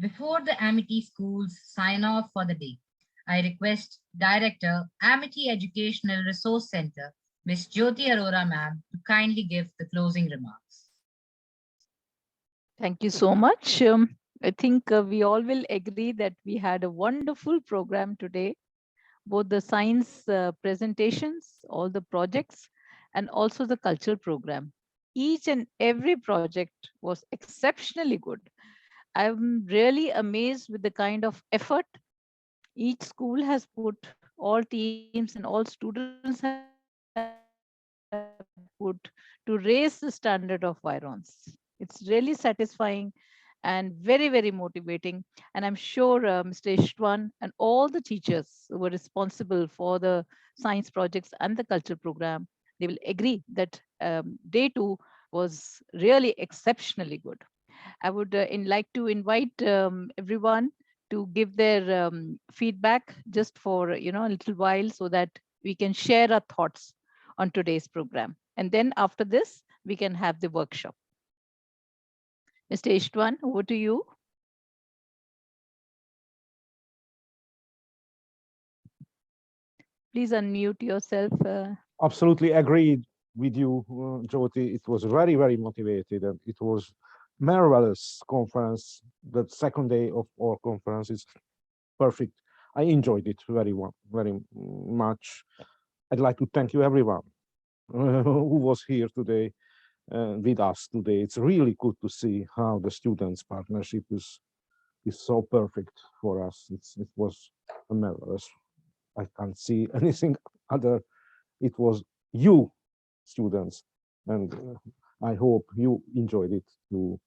Before the Amity schools sign off for the day, I request Director, Amity Educational Resource Center, Ms. Jyoti Arora ma'am, to kindly give the closing remarks. Thank you so much. I think we all will agree that we had a wonderful program today, both the science presentations, all the projects, and also the cultural program. Each and every project was exceptionally good. I'm really amazed with the kind of effort each school has put, all teams and all students have put to raise the standard of YRoNS. It's really satisfying and very motivating. And I'm sure Mr. Ishtvan and all the teachers who were responsible for the science projects and the culture program, they will agree that day two was really exceptionally good. I would like to invite everyone to give their feedback just for a little while so that we can share our thoughts on today's program. And then after this, we can have the workshop. Mr. Ishtvan, over to you. Please unmute yourself. Absolutely agreed with you, Jyoti. It was very, very motivated, and it was marvelous conference. The second day of our conference is perfect. I enjoyed it very much. I'd like to thank you, everyone who was here today with us today. It's really good to see how the students' partnership is so perfect for us. It was marvelous. I can't see anything other. It was you, students, and I hope you enjoyed it too.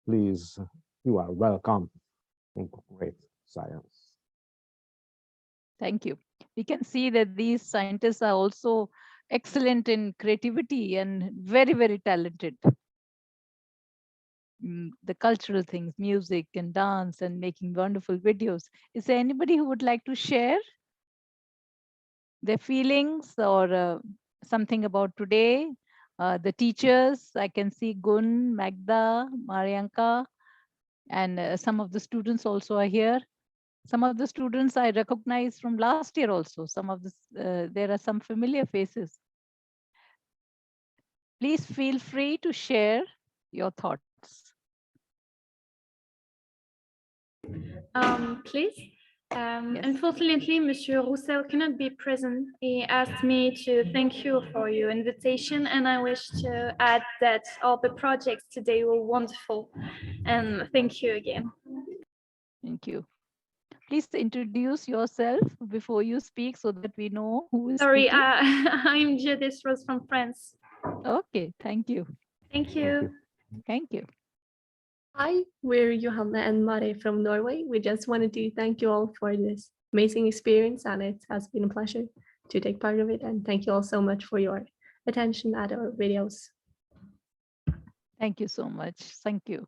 Please, you are welcome in Great Science. Thank you. We can see that these scientists are also excellent in creativity and very, very talented. The cultural things, music and dance and making wonderful videos. Is there anybody who would like to share their feelings or something about today? The teachers, I can see Gun, Magda, Marianka, and some of the students also are here. Some of the students I recognize from last year also. Some of the, there are some familiar faces. Please feel free to share your thoughts. Please. Unfortunately, Monsieur Roussel cannot be present. He asked me to thank you for your invitation, and I wish to add that all the projects today were wonderful. And thank you again. Thank you. Please introduce yourself before you speak so that we know who is Sorry, speaking. I'm Judith Rose from France. Okay, thank you. Thank you. Thank you. Hi, we're Johanna and Mare from Norway. We just wanted to thank you all for this amazing experience, and it has been a pleasure to take part of it. And thank you all so much for your attention at our videos. Thank you so much. Thank you.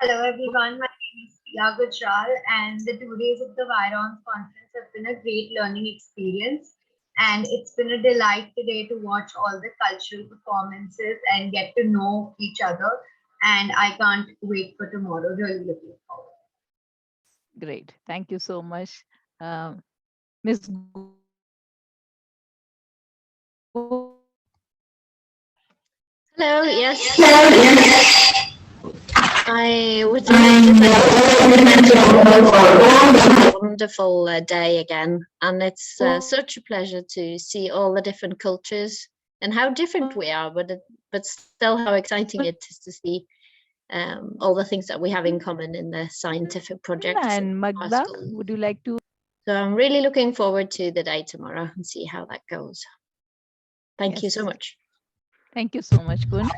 Hello everyone, my name is Priya Gujral, and the 2 days of the YRoNS conference have been a great learning experience. And it's been a delight today to watch all the cultural performances and get to know each other. And I can't wait for tomorrow. Really looking forward. Great. Thank you so much. Ms. Hello, yes. I would like to thank you for a wonderful day again. And it's such a pleasure to see all the different cultures and how different we are, but still how exciting it is to see all the things that we have in common in the scientific projects. And Magda, would you like to? So I'm really looking forward to the day tomorrow and see how that goes. Thank you so much. Thank you so much, Gun.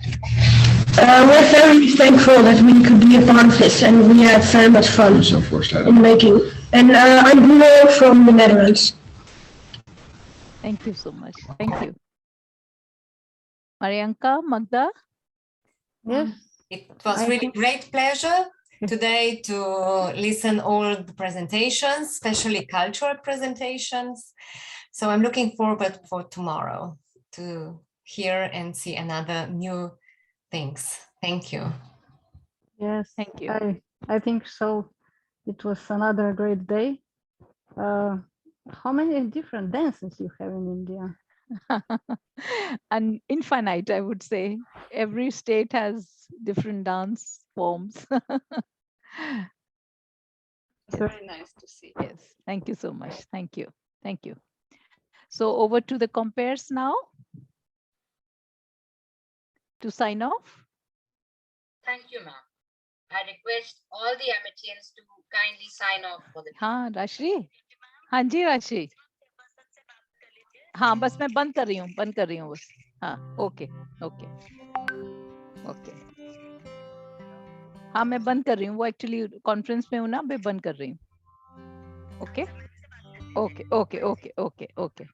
We're very thankful that we could be a part of this, and we had very much fun in making. And I'm Bruno from the Netherlands. Thank you so much. Thank you. Marianka, Magda? Yes. It was really great pleasure today to listen all the presentations, especially cultural presentations. So I'm looking forward for tomorrow to hear and see another new things. Thank you. Yes, thank you. I think so. It was another great day. How many different dances you have in India? And infinite, I would say. Every state has different dance forms. It's very nice to see. Yes, thank you so much. Thank you. Thank you. So over to the compares now to sign off. Thank you, ma'am. I request all the Amitians to kindly sign off for the हाँ राशि हाँ जी राशि हाँ बस मैं बंद कर रही हूँ बस हाँ ओके ओके ओके हाँ मैं बंद कर रही हूँ वो एक्चुअली कॉन्फ्रेंस में हूँ ना मैं बंद कर रही हूँ okay okay okay okay okay okay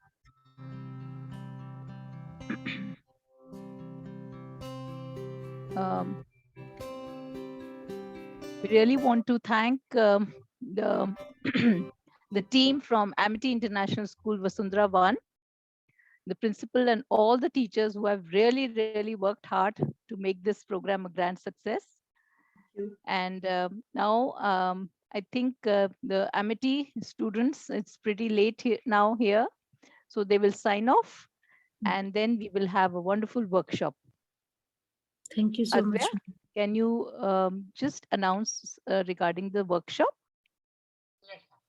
we really want to thank the the team from Amity International School Vasundhara 1, the principal and all the teachers who have really worked hard to make this program a grand success. And now I think the Amity students, it's pretty late here, so they will sign off and then we will have a wonderful workshop. Thank you so much. Can you just announce regarding the workshop? Yes, ma'am.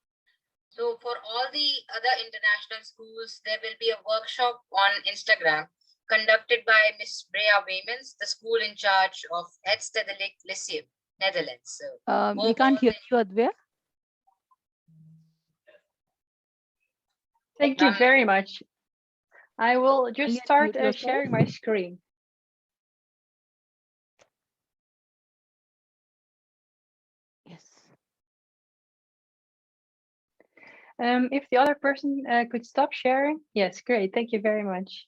So for all the other international schools, there will be a workshop on Instagram conducted by Miss Brea Wemens, the school in charge of Het Stedelijk Lyceum, Netherlands. So We can't hear you, Advya. Thank you very much. I will just start yourself. sharing my screen. Yes. If the other person could stop sharing. Yes, great. Thank you very much.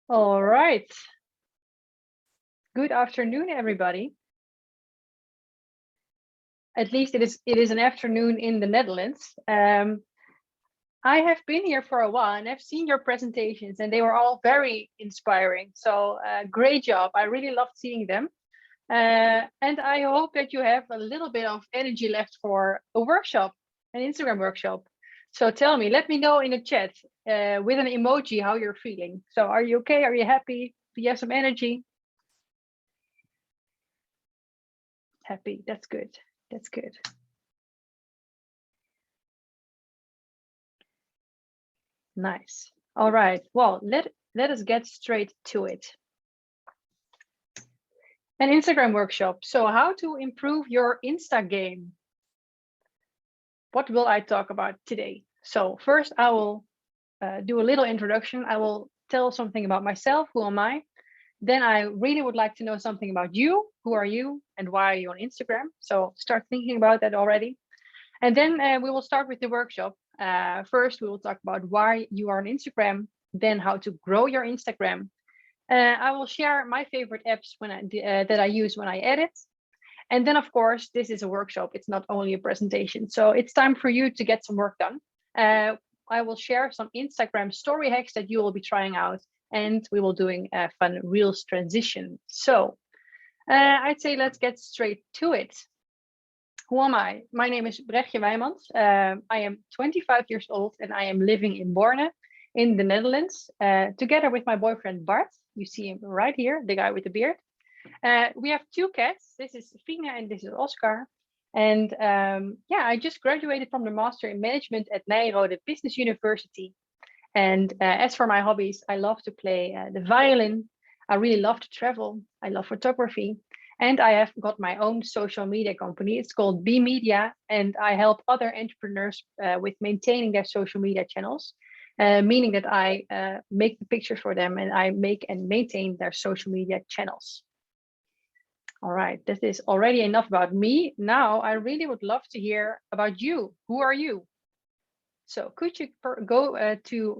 All right. Good afternoon, everybody. At least it is an afternoon in the Netherlands. I have been here for a while and I've seen your presentations and they were all very inspiring. So great job. I really loved seeing them. And I hope that you have a little bit of energy left for a workshop, an Instagram workshop. So tell me, let me know in the chat with an emoji how you're feeling. So are you okay? Are you happy? Do you have some energy? Happy. That's good. That's good. Nice. All right. Well, let us get straight to it. An Instagram workshop. So how to improve your Insta game. What will I talk about today? So first I will do a little introduction. I will tell something about myself. Who am I? Then I really would like to know something about you. Who are you and why are you on Instagram? So start thinking about that already. And then we will start with the workshop. First, we will talk about why you are on Instagram, then how to grow your Instagram. I will share my favorite apps that I use when I edit. And then, of course, this is a workshop. It's not only a presentation. So it's time for you to get some work done. I will share some Instagram story hacks that you will be trying out. And we will doing a fun Reels transition. So I'd say let's get straight to it. Who am I? My name is Brechtje Wijmans. I am 25 years old and I am living in Borne in the Netherlands, together with my boyfriend Bart. You see him right here, the guy with the beard. We have two cats. This is Fine and this is Oscar. And yeah, I just graduated from the Master in Management at Nijrode Business University. And as for my hobbies, I love to play the violin. I really love to travel. I love photography. And I have got my own social media company. It's called B Media, and I help other entrepreneurs with maintaining their social media channels, meaning that I make the pictures for them and I make and maintain their social media channels. All right, this is already enough about me. Now, I really would love to hear about you. Who are you? So could you go to